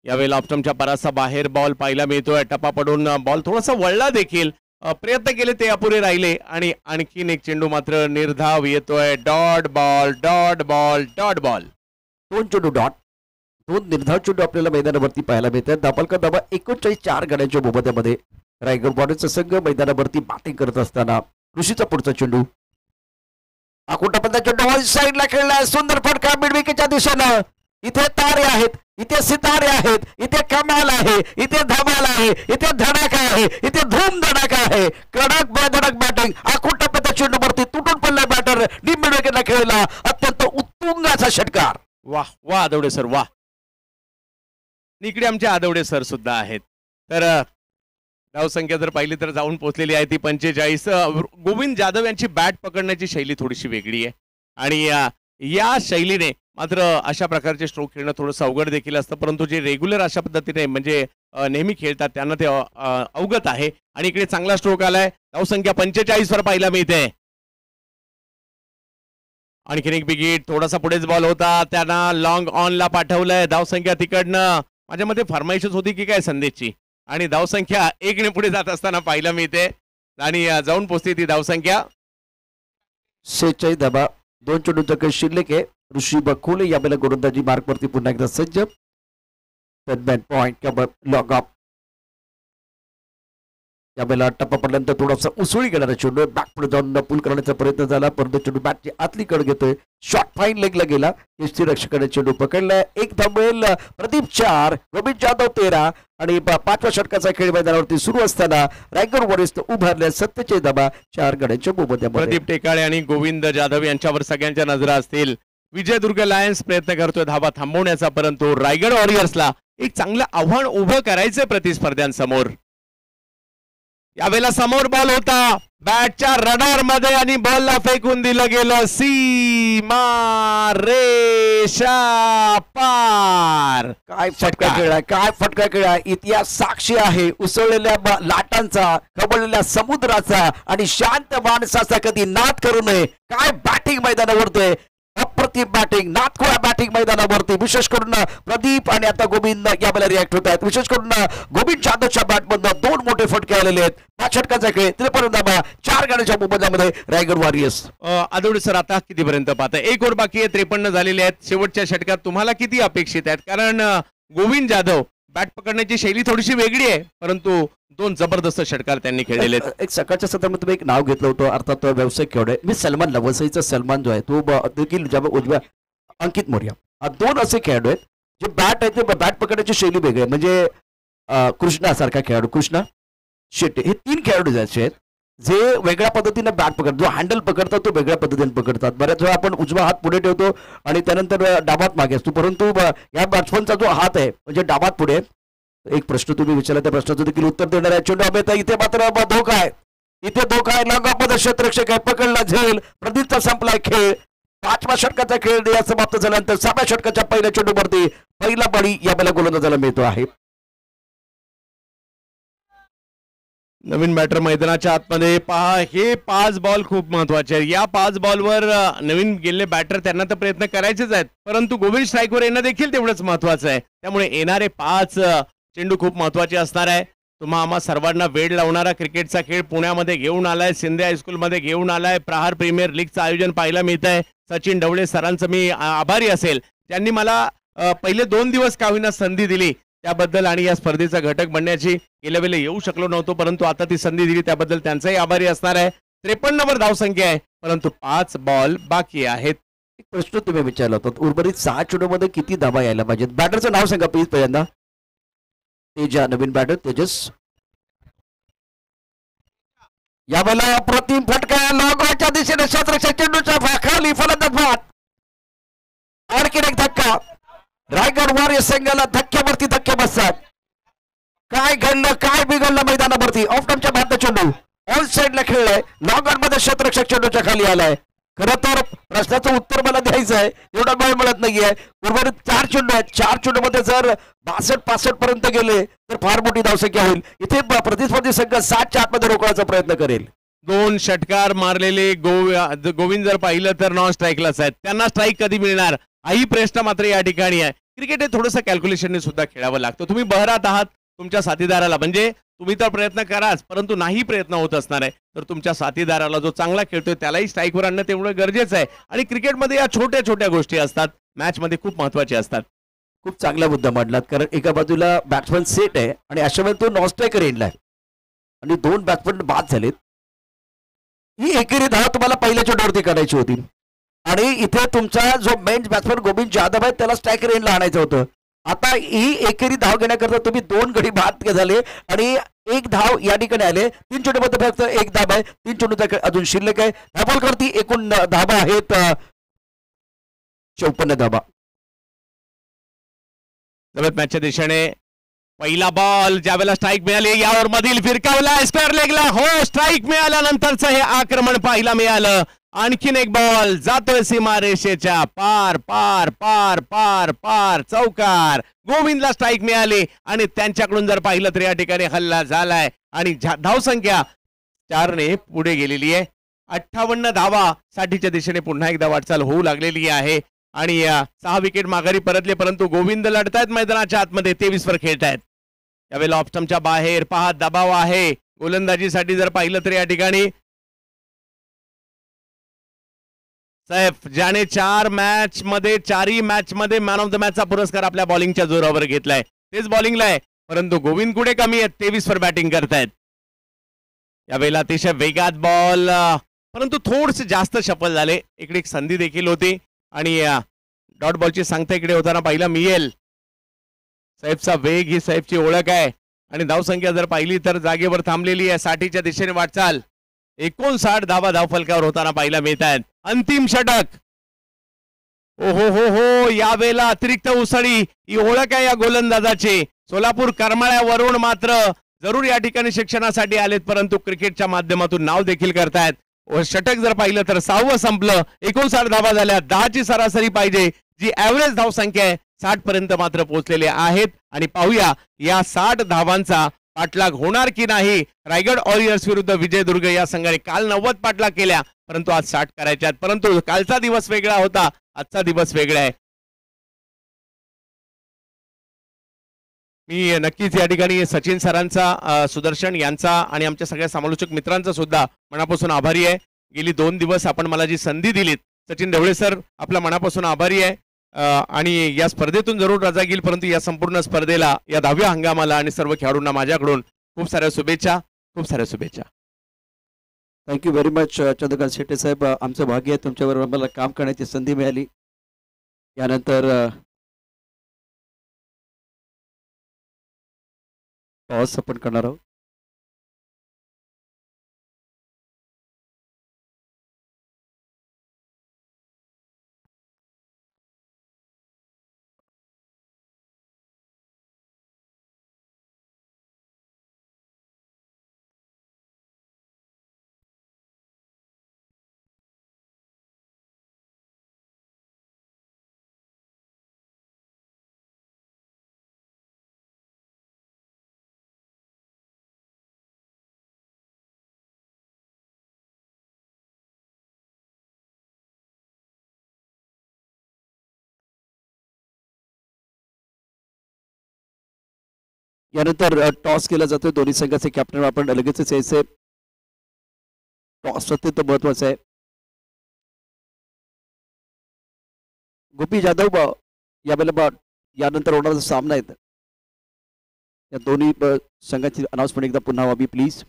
यावेळेला ऑप्टमच्या परासा बाहेर बॉल पाहायला मिळतोय. टप्पा पडून बॉल थोडासा वळला देखील, प्रयत्न केले ते अपुरे राहिले आणि आणखीन एक चेंडू मात्र निर्धाव येतोय. Dot ball, dot ball, dot ball. 2 चेंडू डॉट, 2 निर्धाव चेंडू आपल्याला मैदानावरती पाहायला मिळतात. धावफलक धावा 39. 4 गड्यांच्या मोबदल्यामध्ये रायगड वॉरियर्सचा संघ मैदानावरती बॅटिंग करत असताना ऋषीचा पुढचा चेंडू. आकुटापंता चेंडू ऑन साईडला खेळलाय. सुंदर फटका मिडविकेटच्या दिशेनं. इथे तारे आहेत, इथे सितारे आहेत, इथे कमाल आहे, इथे धमाल आहे, इथे धडाका आहे, इथे धूम धडाका आहे. कडक धडक बॅटिंग. आकुटापंता चेंडूवरती तुटून पडला बॅटर. डीप मिडविकेटला खेळला. अत्यंत उत्तुंगाचा षटकार. वाह वाह आदवडे सर, वाह. इकडे आमचे आदवडे सर सुद्धा आहेत. तर धावसंख्या जर पाहिली तर जाऊन पोहोचलेली आहे ती 45. गोविंद जाधव यांची बॅट पकडण्याची शैली थोडीशी वेगळी आहे आणि या शैलीने मात्र अशा प्रकारचे स्ट्रोक खेळणं थोडंसं अवघड देखील असतं, परंतु जे रेग्युलर अशा पद्धतीने म्हणजे नेहमी खेळतात त्यांना ते अवगत आहे. आणि इकडे चांगला स्ट्रोक आलाय, धावसंख्या 45 वर पाहायला मिळते. आणखीन एक विकेट, थोडासा पुढेच बॉल होता, त्यांना लॉंग ऑनला पाठवलंय. धावसंख्या तिकडनं माझ्या मते फरमाईशच होती की काय संदेशची, आणि धावसंख्या 1 ने पुढे जात असताना पाहायला मिळते आणि जाऊन पोहोचते ती धावसंख्या 46 धावा. 2 चेंडूंचा खेळ शिल्लक आहे. ऋषी बखोले यावेळेला गोलंदाजी मार्कवरती पुन्हा एकदा सज्ज. पॉइंट किंवा लॉग ऑफ. यावेळेला टप्पा पडल्यानंतर थोडासा उसळी घेणारा चेंडू बॅक पुढे जाऊन पूल करण्याचा प्रयत्न झाला, परंतु चेंडू बॅटची आतली कड घेतोय. शॉर्ट फाईन लेगला गेला. यष्टी रक्षकाने चेंडू पकडलाय. 1 धाव मिळेल. प्रदीप 4, गोविंद जाधव 13 आणि 5व्या षटकाचा खेळ मैदानावरती सुरू असताना रायगड वॉरियर्स उभारल्या 47 धावा 4 गड्यांच्या मोबदल्यामध्ये. प्रदीप टेकाळे आणि गोविंद जाधव यांच्यावर सगळ्यांच्या नजरा असतील. विजयदुर्ग लायन्स प्रयत्न करतोय धावा थांबवण्याचा, परंतु रायगड वॉरियर्सला एक चांगलं आव्हान उभं करायचंय प्रतिस्पर्ध्यांसमोर. यावेळेला समोर बॉल होता बॅटच्या रडार मध्ये आणि बॉलला फेकून दिलं गेलं. सीमा रेषा पार. काय फटका खेळा, काय फटका खेळा. इतिहास साक्षी आहे उसळलेल्या लाटांचा, खवळलेल्या समुद्राचा आणि शांत माणसाचा कधी नाद करू नये. काय बॅटिंग मैदानावरती, अप्रतिम बॅटिंग, नादखोळा बॅटिंग मैदानावरती. विशेष करून प्रदीप आणि आता गोविंद यावेळेला रिॲक्ट होत आहेत. विशेष करून गोविंद जाधवच्या बॅटमधून 2 मोठे फटके आलेले आहेत. 5 षटकाचा खेळ 53 धावा 4 गड्यांच्या मोबदल्यामध्ये रायगड वॉरियर्स. आदवडे सर, आता कितीपर्यंत पाहताय? 1 ओव्हर बाकी आहे, 53 झालेले आहेत. शेवटच्या षटकात तुम्हाला किती अपेक्षित आहेत? कारण गोविंद जाधव बॅट पकडण्याची शैली थोडीशी वेगळी आहे, परंतु 2 जबरदस्त षटकार त्यांनी खेळलेले आहेत. एक सकाळच्या सत्रामध्ये तुम्ही एक नाव घेतलं होतं, अर्थात व्यावसायिक खेळाडू आहे. मी सलमान लवसाईचा सलमान जो आहे तो देखील उजव्या अंकित मोर्या, 2 असे खेळाडू आहेत जे बॅट आहे ते बॅट पकडण्याची शैली वेगळी आहे. म्हणजे कृष्णासारखा खेळाडू, कृष्णा शेट्टे, हे 3 खेळाडू ज्याचे आहेत जे वेगळ्या पद्धतीने बॅट पकडतात. जो हँडल पकडतात तो वेगळ्या पद्धतीने पकडतात. बऱ्याच वेळा आपण उजवा हात पुढे ठेवतो आणि त्यानंतर डाबात मागे असतो, परंतु या बॅट्समनचा जो हात आहे म्हणजे डाबात पुढे. एक प्रश्न तुम्ही विचारला, त्या प्रश्नाचं देखील उत्तर देणार आहे चेंडू अभेता. इथे मात्र धोका आहे, इथे धोका आहे. लॉंगॉफमध्ये क्षेत्ररक्षक आहे, पकडला झेल. प्रदीपचा संपलाय खेळ. 5व्या षटकाचा खेळ या समाप्त झाल्यानंतर 6व्या षटकाच्या पहिल्या चेंडूवरती पहिला बळी यावेळेला गोलंदाजाला मिळतो आहे. नवीन बॅटर मैदानाच्या आतमध्ये पहा. हे 5 बॉल खूप महत्वाचे आहेत. या 5 बॉलवर नवीन गेलेले बॅटर त्यांना तर प्रयत्न करायचेच आहेत, परंतु गोविंद स्ट्राईकवर येणं देखील तेवढंच महत्वाचं आहे. त्यामुळे येणारे 5 चेंडू खूप महत्वाचे असणार आहे. तुम्हा आम्हा सर्वांना वेळ लावणारा क्रिकेटचा खेळ पुण्यामध्ये घेऊन आलाय, शिंदे हायस्कूलमध्ये घेऊन आलाय. प्रहार प्रीमियर लीगचं आयोजन पाहायला मिळत आहे. सचिन ढवळे सरांचं मी आभारी असेल, त्यांनी मला पहिले 2 दिवस का होईना संधी दिली त्याबद्दल, आणि या स्पर्धेचा घटक बनण्याची गेल्या वेळेला येऊ शकलो नव्हतो, परंतु आता ती संधी दिली त्याबद्दल त्यांचाही आभारी असणार आहे. 53 वर धावसंख्या आहे, परंतु 5 बॉल बाकी आहेत. एक प्रश्न तुम्ही विचारला होता, उर्वरित 6 चेंडूमध्ये किती धावा यायला पाहिजेत? बॅटरचं नाव सांगा प्लीज पहिल्यांदा. तेजा, नवीन बॅटर तेजस. यावेळेला अप्रतिम फटका लॉंगॉनच्या दिशेने क्षेत्ररक्षक चेंडूच्या खाली फलंदाज बाद. आणखीन एक धक्का. रायगड वॉरियर्स संघाला धक्क्यावरती धक्के बसतात. काय घडलं, काय बिघडलं मैदानावरती? ऑफ टर्मच्या बाद चेंडू ऑन साइडला खेळलाय. लॉंगॉनमध्ये क्षेत्ररक्षक चेंडूच्या खाली आलाय. खरं तर प्रश्नाचं उत्तर मला द्यायचं आहे, एवढा वेळ मिळत नाहीये. उर्वरित 4 चेंडू आहेत. 4 चेंडूमध्ये जर 62-65 पर्यंत गेले तर फार मोठी धावसंख्या होईल. इथे प्रतिस्पर्धी संघ 7च्या आतमध्ये रोखण्याचा प्रयत्न करेल. 2 षटकार मारलेले गोविंद जर पाहिलं तर नॉन स्ट्राईकलाच आहेत. त्यांना स्ट्राईक कधी मिळणार हाही प्रश्न मात्र या ठिकाणी आहे. क्रिकेट हे थोडंसं कॅल्क्युलेशनने सुद्धा खेळावं लागतं. तुम्ही बहरात आहात, तुमच्या साथीदाराला, म्हणजे तुम्ही तर प्रयत्न कराच, परंतु नाही प्रयत्न होत असणार आहे तर तुमच्या साथीदाराला जो चांगला खेळतोय त्यालाही स्ट्राईकवर आणणं तेवढं गरजेचं आहे. आणि क्रिकेटमध्ये या छोट्या छोट्या गोष्टी असतात, मॅचमध्ये खूप महत्वाच्या असतात. खूप चांगला मुद्दा मांडलात, कारण एका बाजूला बॅट्समन सेट आहे आणि अशा वेळेला तो नॉन स्ट्रायकर एंडला आहे आणि 2 बॅट्समन बाद झालेत. ही एकेरी धाव तुम्हाला पहिल्या चेंडूवरती करायची होती आणि इथे तुमचा जो मेन बॅट्समन गोविंद जाधव आहे त्याला स्ट्रायकर एंडला आणायचं होतं. आता ही एकेरी धाव घेण्याकरता तुम्ही 2 गडी बाद झाले आणि 1 धाव या ठिकाणी आले. 3 चेंडूमध्ये फक्त 1 धाव आहे. 3 चेंडूचा अजून शिल्लक आहे. धावलकरती एकूण धावा आहेत 54 धावा. मॅचच्या दिशेने पहिला बॉल ज्यावेळेला स्ट्राईक मिळाली यावर मधील फिरकावला स्क्वेअर लेगला. हो, स्ट्राईक मिळाल्यानंतरचं हे आक्रमण पाहायला मिळालं. आणखीन एक बॉल जातोय सीमारेषेच्या पार पार पार पार पार. चौकार. गोविंदला स्ट्राईक मिळाली आणि त्यांच्याकडून जर पाहिलं तर या ठिकाणी हल्ला झालाय आणि धावसंख्या 4ने पुढे गेलेली आहे. 58 धावा साठीच्या दिशेने पुन्हा एकदा वाटचाल होऊ लागलेली आहे आणि 6 विकेट माघारी परतले, परंतु गोविंद लढतायत मैदानाच्या आतमध्ये 23 वर खेळतायत. यावेळेला ऑफस्टमच्या बाहेर पहा दबाव आहे गोलंदाजीसाठी. जर पाहिलं तर या ठिकाणी सैफ ज्याने 4 मॅच मध्ये 4ही मॅच मध्ये मॅन ऑफ द मॅचचा पुरस्कार आपल्या बॉलिंगच्या जोरावर घेतलाय, तेच बॉलिंगला आहे, परंतु गोविंद कुठे कमी आहेत, 23 वर बॅटिंग करतायत. यावेळेला अतिशय वेगात बॉल, परंतु थोडसे जास्त सफल झाले. इकडे एक संधी देखील होती आणि डॉट बॉलची सांगता इकडे होताना पाहिला मिळेल. सैफचा वेग ही सैफची ओळख आहे आणि धावसंख्या जर पाहिली तर जागेवर थांबलेली आहे. 60च्या दिशेने वाटचाल. 59 धावा धावफलकावर होताना पाहायला मिळत आहेत. अंतिम षटक. ओ हो हो हो, यावेळेला अतिरिक्त उसळी ही ओळख आहे या गोलंदाजाची. सोलापूर करमाळ्यावरून मात्र जरूर या ठिकाणी शिक्षणासाठी आलेत, परंतु क्रिकेटच्या माध्यमातून नाव देखील करतायत. षटक जर पाहिलं तर 6वं संपलं. 59 धावा झाल्या. 10ची सरासरी पाहिजे जी ऍव्हरेज धावसंख्या आहे 60 पर्यंत मात्र पोहोचलेले आहेत. आणि पाहूया या 60 धावांचा पाठलाग होणार की नाही. रायगड वॉरियर्स विरुद्ध विजयदुर्ग या संघाने काल 90 पाठलाग केल्या, परंतु आज 60 करायच्या आहेत. परंतु कालचा दिवस वेगळा होता, आजचा दिवस वेगळा आहे. मी नक्कीच या ठिकाणी सचिन सरांचा, सुदर्शन यांचा आणि आमच्या सगळ्या समालोचक मित्रांचा सुद्धा मनापासून आभारी आहे. गेली 2 दिवस आपण मला जी संधी दिलीत, सचिन ढवळे सर आपला मनापासून आभारी आहे. आणि या स्पर्धेतून जरूर रजा घेईल, परंतु या संपूर्ण स्पर्धेला, या 10व्या हंगामाला आणि सर्व खेळाडूंना माझ्याकडून खूप साऱ्या शुभेच्छा, खूप साऱ्या शुभेच्छा. Thank you very much Chandrakant Shette साहेब. आमचं भाग्य आहे तुमच्याबरोबर मला काम करण्याची संधी मिळाली. यानंतर टॉस आपण करणार आहोत. यानंतर टॉस केला जातोय. दोन्ही संघाचे कॅप्टन आपण लगेचच यायचे. टॉस अत्यंत महत्वाचा आहे. गोपी जाधव यावेळेला यानंतर होणारा सामना आहे, या दोन्ही संघाची अनाउन्समेंट एकदा पुन्हा व्हावी प्लीज.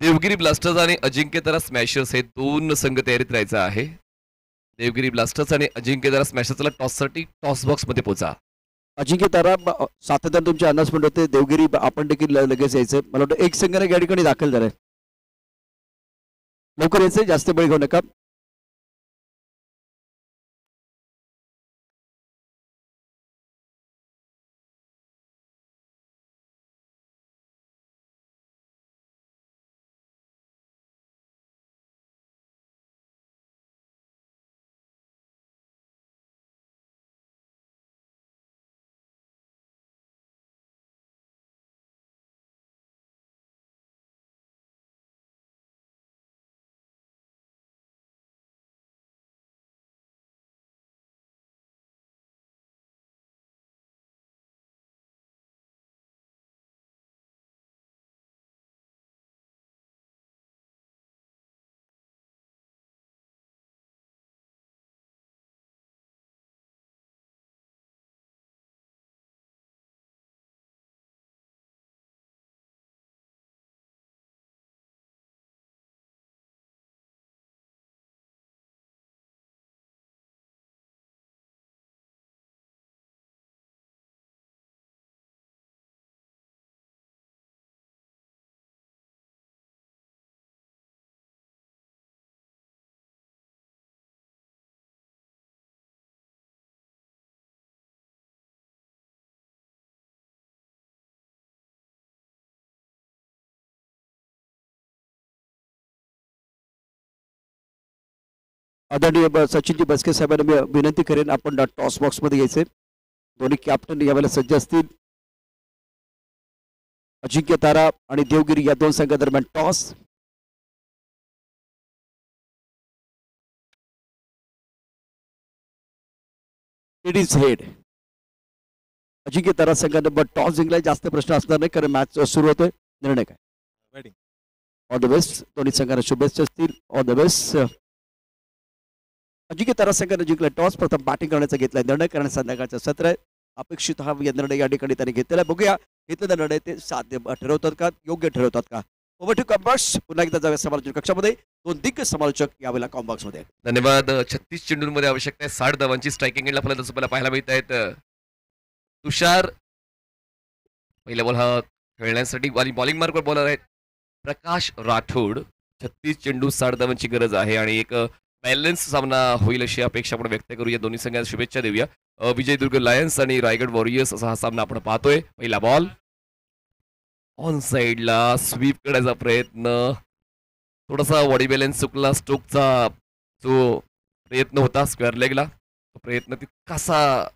देवगिरी ब्लास्टर्स आणि अजिंक्यतारा स्मॅशर्स हे 2 संघ तयारीत राहायचा आहे. देवगिरी ब्लास्टर्स आणि अजिंक्यतारा स्मॅशर्सला टॉससाठी टॉस बॉक्स मध्ये पोहोचा. अजिंक्य तारा सातत्याने तुमची अनाउन्समेंट होते. देवगिरी आपण देखील लगेच यायचं. मला वाटतं एक संघाने या ठिकाणी दाखल झालाय. लवकर यायचं, जास्त वेळ घेऊ नका. आदरणीय सचिनजी बस्के साहेबांना मी विनंती करेन आपण टॉस बॉक्स मध्ये यायचे. दोन्ही कॅप्टन यावेळेला सज्ज असतील. अजिंक्य तारा आणि देवगिरी या दोन संघादरम्यान toss. It is head. Ajinkya Tara संघाने टॉस जिंकलाय. जास्त प्रश्न असणार नाही कारण मॅच सुरू होतोय. निर्णय काय? All the best. दोन्ही संघांना शुभेच्छा असतील. All the best. Ajinkya Tara संघाने जिंकला टॉस. प्रथम बॅटिंग करण्याचा घेतलाय निर्णय कारण संध्याकाळचं सत्र आहे. अपेक्षित हा निर्णय या ठिकाणी त्यांनी घेतलेला. बघूया घेतलेला निर्णय ते साध्य ठरवतात का, योग्य ठरवतात का. Over to combox. पुन्हा एकदा जाऊया समालोचक कक्षामध्ये. दोन दिग्गज समालोचक यावेळेला कॉम्बॉक्स मध्ये. धन्यवाद. 36 चेंडूंमध्ये आवश्यकता आहे 60 धावांची. स्ट्रायकिंग एंडला फलंदाज तुम्हाला पाहायला मिळत आहेत. तुषार पहिला बॉल हा खेळण्यासाठी बॉलिंग मार्कवर बॉलर आहेत प्रकाश राठोड. 36 चेंडू 60 धावांची गरज आहे आणि एक बॅलन्स सामना होईल अशी अपेक्षा आपण व्यक्त करूया. दोन्ही संघांना शुभेच्छा देऊया. विजयदुर्ग लायन्स आणि रायगड वॉरियर्स असा हा सामना आपण पाहतोय. पहिला बॉल ऑन साइडला स्वीप करायचा प्रयत्न. थोडासा बॉडी बॅलन्स चुकला. स्ट्रोकचा जो प्रयत्न होता स्क्वेअर लेगला तो प्रयत्न तितकासा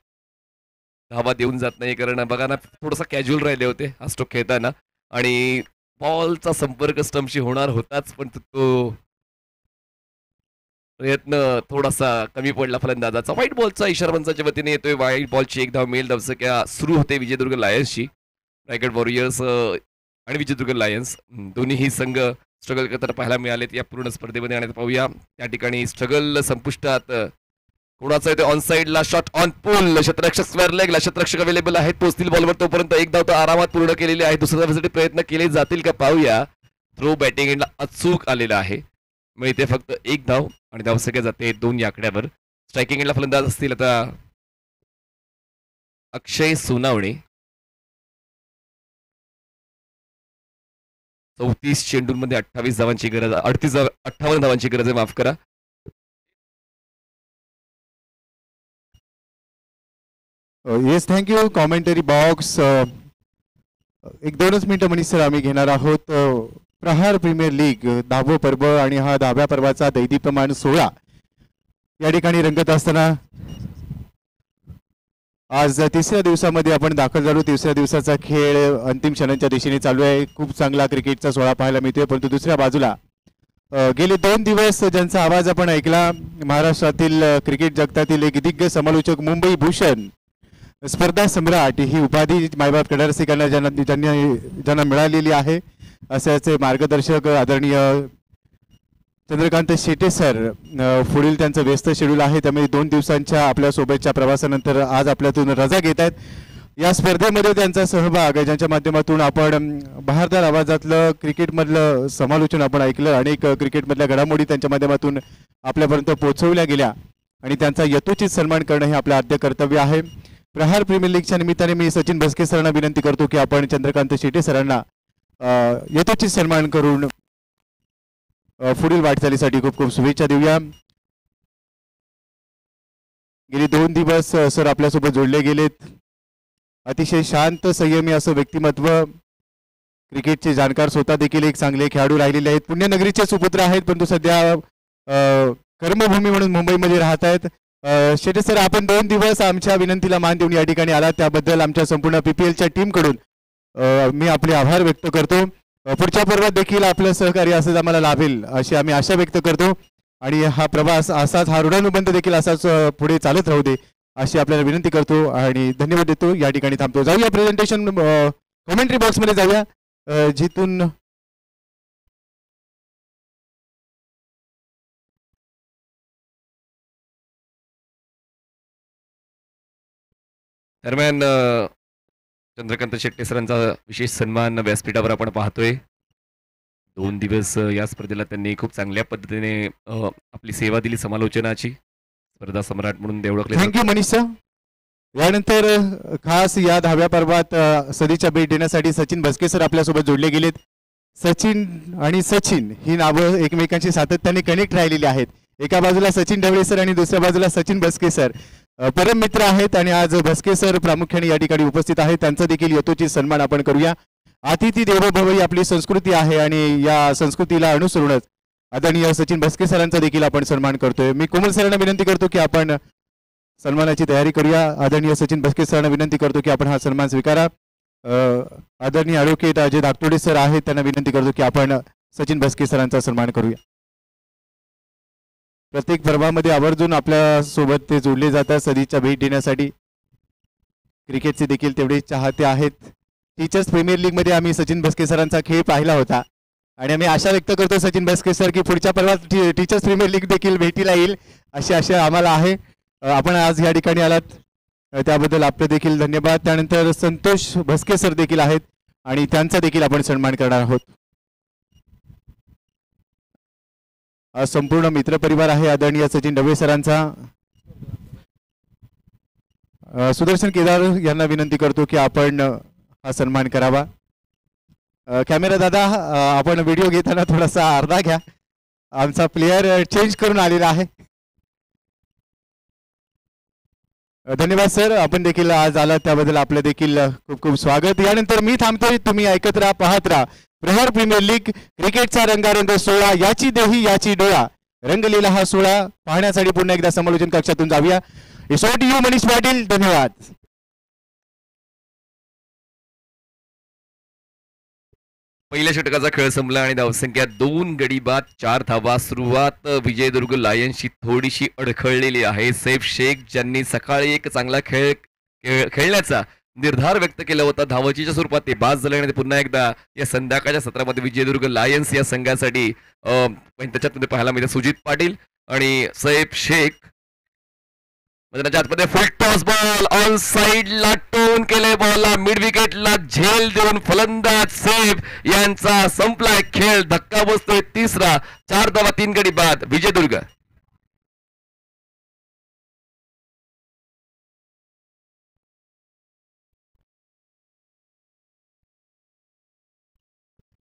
धावा देऊन जात नाही कारण बघा ना थोडासा कॅज्युअल राहिले होते हा स्ट्रोक खेळताना आणि बॉलचा संपर्क स्टम्पशी होणार होताच पण तो प्रयत्न थोडासा कमी पडला फलंदाजाचा. व्हाईट बॉलचा इशारा पंचाच्या वतीने येतोय. व्हाईट बॉलची एक धाव मिळेल. धावसंख्या सुरू होते विजयदुर्ग लायन्सची. रायगड वॉरियर्स आणि विजयदुर्ग लायन्स दोन्ही संघ स्ट्रगल करताना पाहायला मिळालेत या पूर्ण स्पर्धेमध्ये. आणि पाहूया त्या ठिकाणी स्ट्रगल संपुष्टात कोणाचा येते. ऑन साइडला शॉट ऑन पूल. क्षेत्ररक्षक स्क्वेअर लेगला. क्षेत्ररक्षक अवेलेबल आहेत. पोहोचतील बॉलवर तोपर्यंत एक धाव तो आरामात पूर्ण केलेली आहे. दुसऱ्या धावासाठी प्रयत्न केले जातील का पाहूया. थ्रो बॅटिंग एंडला अचूक आलेला आहे. मिळते फक्त एक धाव आणि धावसंख्या जाते 2 या आकड्यावर. स्ट्रायकिंग एंडला फलंदाज असतील आता अक्षय सोनावणे. 34 चेंडूंमध्ये 28 धावांची गरज. 58 धावांची गरज आहे. माफ करा. Yes thank you. कॉमेंटरी बॉक्स एक 2च मिनिटं मनीष सर आम्ही घेणार आहोत. प्रहार प्रीमियर लीग 10वं पर्व आणि हा 10व्या पर्वाचा दैदीप्यमान 16 या ठिकाणी रंगत असताना आज 3ऱ्या दिवसामध्ये आपण दाखल झालो. 3ऱ्या दिवसाचा खेळ अंतिम क्षणांच्या दिशेने चालू आहे. खूप चांगला क्रिकेटचा सोहळा पाहायला मिळतोय. परंतु दुसऱ्या बाजूला गेले 2 दिवस ज्यांचा आवाज आपण ऐकला महाराष्ट्रातील क्रिकेट जगतातील एक दिग्गज समालोचक मुंबई भूषण स्पर्धा सम्राट ही उपाधी मायबाप कडरसिकांना ज्यांना मिळालेली आहे असे मार्गदर्शक आदरणीय चंद्रकांत शेटे सर पुढील त्यांचं व्यस्त शेड्यूल आहे त्यामुळे 2 दिवसांच्या आपल्यासोबतच्या प्रवासानंतर आज आपल्यातून रजा घेत आहेत. या स्पर्धेमध्ये त्यांचा सहभाग ज्यांच्या माध्यमातून आपण बहारदार आवाजातलं क्रिकेटमधलं समालोचन आपण ऐकलं. अनेक क्रिकेटमधल्या घडामोडी त्यांच्या माध्यमातून आपल्यापर्यंत पोहोचवल्या गेल्या आणि त्यांचा यथोचित सन्मान करणं हे आपलं आद्य कर्तव्य आहे. प्रहार प्रीमियर लीगच्या निमित्ताने मी सचिन बस्के सरांना विनंती करतो की आपण चंद्रकांत शेटे सरांना यथोचित सन्मान करून पुढील वाटचालीसाठी खूप खूप शुभेच्छा देऊया. गेली 2 दिवस सर आपल्यासोबत जोडले गेलेत. अतिशय शांत संयमी असं व्यक्तिमत्व. क्रिकेटचे जाणकार स्वतः देखील एक चांगले खेळाडू राहिलेले आहेत. पुण्यनगरीचे सुपुत्र आहेत परंतु सध्या कर्मभूमी म्हणून मुंबईमध्ये राहत आहेत. शेटे सर आपण 2 दिवस आमच्या विनंतीला मान देऊन या ठिकाणी आलात त्याबद्दल आमच्या संपूर्ण PPLच्या टीमकडून मी आपले आभार व्यक्त करतो. पुढच्या पर्वात देखील आपलं सहकार्य असंच आम्हाला लाभेल अशी आम्ही आशा व्यक्त करतो आणि हा प्रवास असाच हा ऋणानुबंध देखील असाच पुढे चालत राहू दे अशी आपल्याला विनंती करतो आणि धन्यवाद देतो. या ठिकाणी थांबतो. जाऊया प्रेझेंटेशन कमेंट्री बॉक्समध्ये जाऊया जिथून दरम्यान चंद्रकांत शेट्टे सरांचा विशेष सन्मान व्यासपीठावर आपण पाहतोय. 2 दिवस या स्पर्धेला त्यांनी खूप चांगल्या पद्धतीने आपली सेवा दिली समालोचनाची. स्पर्धा सम्राट म्हणून ओळखले. Thank you Manish sir. यानंतर खास या 10व्या पर्वात सदीच्या भेट देण्यासाठी सचिन बस्के सर आपल्यासोबत जोडले गेलेत. सचिन आणि सचिन ही नावं एकमेकांशी सातत्याने कनेक्ट राहिलेली आहेत. एका बाजूला सचिन ढवळे सर आणि दुसऱ्या बाजूला सचिन बस्के सर परम मित्र आहेत आणि आज बस्के सर प्रामुख्याने या ठिकाणी उपस्थित आहेत. त्यांचा देखील यथोचित सन्मान आपण करूया. अतिथी देवो भव ही आपली संस्कृती आहे आणि या संस्कृतीला अनुसरूनच आदरणीय सचिन भस्के सरांचा देखील आपण सन्मान करतोय. मी कोमल सरांना विनंती करतो की आपण सन्मानाची तयारी करूया. आदरणीय सचिन भस्के सरांना विनंती करतो की आपण हा सन्मान स्वीकारा. आदरणीय ॲडव्होकेट अजय धाकटोडे सर आहेत, त्यांना विनंती करतो की आपण सचिन भस्के सरांचा सन्मान करूया. प्रत्येक पर्वामध्ये आवर्जून आपल्या सोबत ते जोडले जातात सदिच्छा भेट देण्यासाठी. क्रिकेटचे देखील तेवढे चाहते आहेत. टीचर्स प्रीमियर लीग मध्ये आम्ही सचिन भस्के सरांचा खेळ पाहिला होता आणि आम्ही आशा व्यक्त करतो सचिन भस्के सर की पुढच्या पर्वात टीचर्स प्रीमियर लीग देखील भेटीला येईल अशी आशा आम्हाला आहे. आपण आज या ठिकाणी आलात त्याबद्दल आपले देखील धन्यवाद. त्यानंतर संतोष भस्के सर देखील आहेत आणि त्यांचा देखील आपण सन्मान करणार आहोत. आज संपूर्ण मित्रपरिवार आहे आदरणीय सचिन ढवळे सरांचा. सुदर्शन केदार यांना विनंती करतो की आपण हा सन्मान करावा. कॅमेरा दादा, आपण व्हिडिओ घेताना थोडासा अर्धा घ्या. आमचा प्लेयर चेंज करून आलेला आहे. धन्यवाद सर, आपण देखील आज आलात त्याबद्दल आपलं देखील खूप खूप स्वागत. यानंतर मी थांबतोय, तुम्ही ऐकत राहा, पाहत राहा प्रहार प्रीमियर लीग क्रिकेटचा रंगारंग सोहळा. याची देही याची डोळा रंगलेला हा सोहळा पाहण्यासाठी पुन्हा एकदा समालोचन कक्षातून जाऊया. शेवटी यू मनीष पाटील, धन्यवाद. पहिल्या षटकाचा खेळ संपला आणि धावसंख्या 2 गडी बाद 4 धावा. सुरुवात विजयदुर्ग लायन्सची थोडीशी अडखळलेली आहे. सैफ शेख ज्यांनी सकाळी एक चांगला खेळण्याचा निर्धार व्यक्त केला होता, धावचीच्या स्वरूपात ते बाद झाले आणि पुन्हा एकदा या संध्याकाळच्या सत्रामध्ये विजयदुर्ग लायन्स या संघासाठी त्याच्यात पाहायला मिळते सुजित पाटील आणि सैफ शेख. मैदानाच्या आतमध्ये फुल टॉस बॉल ऑन साइड ला टोन केले, बॉलला मिड विकेटला झेल देऊन फलंदाज सैफ यांचा संपलाय खेळ. धक्का बसतोय तिसरा. 4 धावा 3 गडी बाद विजयदुर्ग.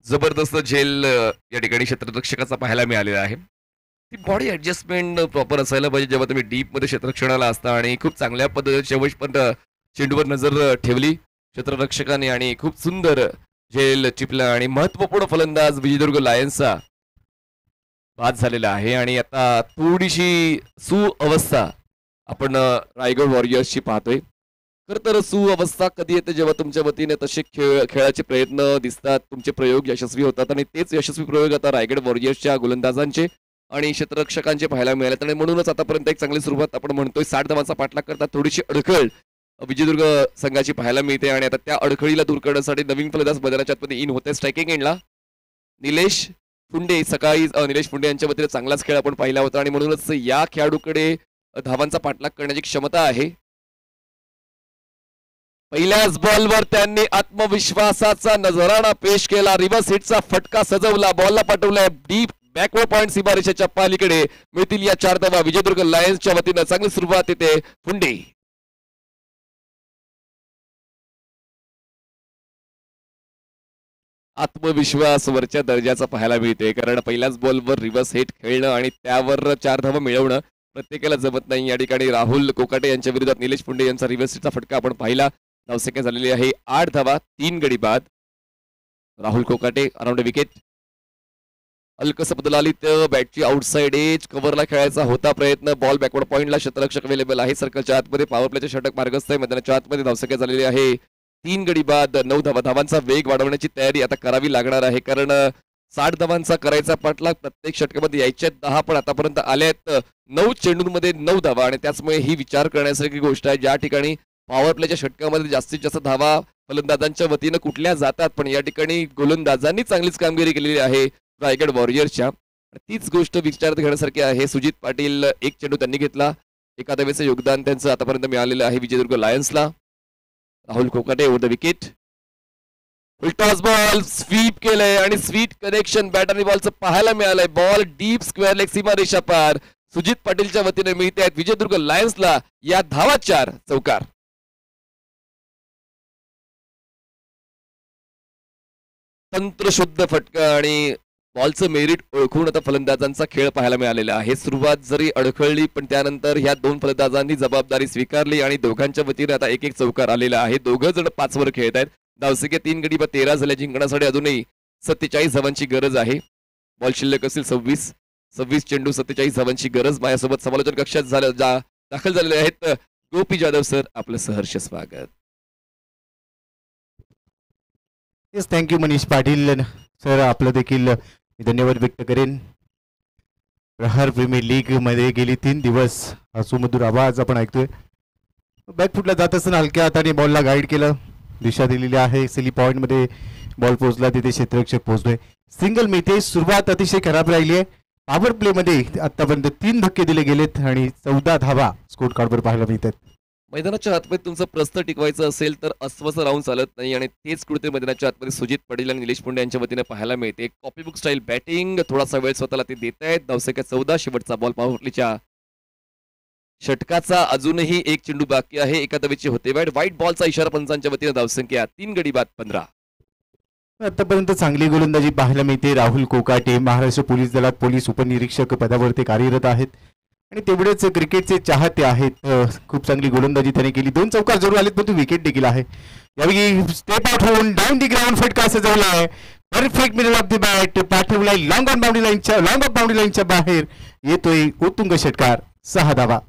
जबरदस्त झेल या ठिकाणी क्षेत्ररक्षकाचा पाहायला मिळालेला आहे. ती बॉडी ऍडजस्टमेंट प्रॉपर असायला पाहिजे जेव्हा तुम्ही डीप मध्ये क्षेत्ररक्षणाला असता. आणि खूप चांगल्या पद्धतीने शेवटपर्यंत चेंडूवर नजर ठेवली क्षेत्ररक्षकाने आणि खूप सुंदर झेल चिपला आणि महत्वपूर्ण फलंदाज विजयदुर्ग लायन्सचा बाद झालेला आहे. आणि आता थोडीशी सुअवस्था आपण रायगड वॉरियर्सची पाहतोय. खर तर सुअवस्था कधी येते जेव्हा तुमच्या वतीने तसे खेळाचे प्रयत्न दिसतात, तुमचे प्रयोग यशस्वी होतात आणि तेच यशस्वी प्रयोग आता रायगड वॉरियर्सच्या गोलंदाजांचे आणि क्षेत्ररक्षकांचे पाहायला मिळाले. आणि म्हणूनच आतापर्यंत एक चांगली सुरुवात आपण म्हणतोय. 60 धावांचा पाठलाग करतात. थोडीशी अडखळ विजयदुर्ग संघाची पाहायला मिळते आणि आता त्या अडखळीला दूर करण्यासाठी नवीन फलंदाज मैदानाच्या आतमध्ये इन होते. स्ट्रायकिंग एंडला निलेश फुंडे. सकाळी निलेश फुंडे यांच्या वतीने चांगलाच खेळ आपण पाहिला होता आणि म्हणूनच या खेळाडूकडे धावांचा पाठलाग करण्याची क्षमता आहे. पहिल्याच बॉलवर त्यांनी आत्मविश्वासाचा नजराणा पेश केला. रिव्हर्स हिटचा फटका सजवला, बॉलला पाठवलाय डीप बॅकवर्ड पॉइंट सीमारेषेच्या पलीकडे. मिळतील या 4 धावा विजयदुर्ग लायन्सच्या वतीनं. चांगली सुरुवात येते फुंडे. आत्मविश्वास वरच्या दर्जाचा पाहायला मिळते, कारण पहिल्याच बॉलवर रिव्हर्स हिट खेळणं आणि त्यावर 4 धावा मिळवणं प्रत्येकाला जमत नाही. या ठिकाणी राहुल कोकाटे यांच्या विरोधात निलेश फुंडे यांचा रिव्हर्स हिटचा फटका आपण पाहिला. धावसंख्या झालेली आहे 8 धावा 3 गडी बाद. Rahul Kokate around wicket. अलकस बदलालीत बॅटची आउटसाइड एज कव्हरला खेळायचा होता प्रयत्न. बॉल बॅकवर्ड पॉइंटला क्षेत्ररक्षक अवेलेबल आहे. सर्कलच्या आतमध्ये पॉवर प्लेचे षटक मार्गस्थ आहे. मैदानाच्या आतमध्ये धावसंख्या झालेली आहे 3 गडी बाद 9 धावा. धावांचा वेग वाढवण्याची तयारी आता करावी लागणार आहे, कारण 60 धावांचा करायचा पाठलाग प्रत्येक षटकामध्ये यायच्या 10 पण आतापर्यंत आल्या आहेत. 9 चेंडूंमध्ये 9 धावा आणि त्याचमुळे ही विचार करण्यासारखी गोष्ट आहे. ज्या ठिकाणी पॉवर प्लेच्या षटकामध्ये जास्तीत जास्त धावा फलंदाजांच्या वतीनं कुठल्या जातात, पण या ठिकाणी गोलंदाजांनी चांगलीच कामगिरी केलेली आहे रायगड वॉरियर्सच्या. तीच गोष्ट विचारात घेण्यासारखी आहे. सुजित पाटील 1 चेंडू त्यांनी घेतला. एकादवेचं योगदान त्यांचं आतापर्यंत मिळालेलं आहे विजयदुर्ग लायन्सला. Rahul Kokate over the wicket. Toss ball sweep केलंय आणि स्वीट कनेक्शन बॅट आणि बॉलचं पाहायला मिळालंय. बॉल डीप स्क्वेअर लेग सीमारेषा पार सुजित पाटीलच्या वतीने मिळते आहेत विजयदुर्ग लायन्सला या धावा 4 चौकार. तंत्रशुद्ध फटका आणि बॉलचं मेरिट ओळखून आता फलंदाजांचा खेळ पाहायला मिळालेला आहे. सुरुवात जरी अडखळली पण त्यानंतर ह्या 2 फलंदाजांनी जबाबदारी स्वीकारली आणि दोघांच्या वतीने आता 1-1 चौकार आलेला आहे. दोघं जण 5 वर खेळत आहेत. धावसंख्या 3 गडी बाद 13 झाल्या. जिंकण्यासाठी अजूनही 47 धावांची गरज आहे. बॉल शिल्लक असतील 26 चेंडू 47 धावांची गरज. माझ्यासोबत समालोचन कक्षात दाखल झालेले आहेत गोपी जाधव सर. आपलं सहर्ष स्वागत. Yes, thank you Manish Patil sir. आपलं देखील मी धन्यवाद व्यक्त करेन. प्रहार प्रीमियर लीग मध्ये गेली 3 दिवस हा सुमधुर आवाज आपण ऐकतोय. बॅकफुटला जात असताना हलक्या हाताने बॉलला गाईड केलं, दिशा दिलेली आहे. सिली पॉइंट मध्ये बॉल पोहोचला, तिथे क्षेत्ररक्षक पोहोचतोय. सिंगल मिळते. सुरुवात अतिशय खराब राहिली आहे. पॉवर प्ले मध्ये आतापर्यंत 3 धक्के दिले गेलेत आणि 14 धावा स्कोर कार्डवर पाहायला मिळतात. मैदानाच्या आतमध्ये तुमचं प्रस्थ टिकवायचं असेल तर अस्वस्थ राहून चालत नाही आणि तेच कृत्य मैदानाच्या आतमध्ये सुजित पटेल आणि निलेश पुंडे यांच्या वतीने पाहायला मिळते. कॉपी बुक स्टाईल बॅटिंग, थोडासा वेळ स्वतःला ते देत आहेत. धावसंख्या 14. शेवटचा बॉल पावरप्लेच्या षटकाचा अजूनही एक चेंडू बाकी आहे. एका धावेची होते वाईट. व्हाईट बॉलचा इशारा पंचांच्या वतीने. धावसंख्या 3 गडी बाद 15. आतापर्यंत चांगली गोलंदाजी पाहायला मिळते. राहुल कोकाटे महाराष्ट्र पोलीस दलात पोलीस उपनिरीक्षक पदावर ते कार्यरत आहेत आणि तेवढेच क्रिकेटचे चाहते आहेत. खूप चांगली गोलंदाजी त्याने केली. 2 चौकार जरूर आलेत, पण विकेट देखील आहे. यावेळी स्टेप आउट होऊन डाऊन दी ग्राउंड फटका सजवला आहे. Perfect middle of the bat पाठवलाय लॉंग ऑन बाउंड्री लाईनच्या बाहेर येतोय उत्तुंग षटकार. 6 धावा.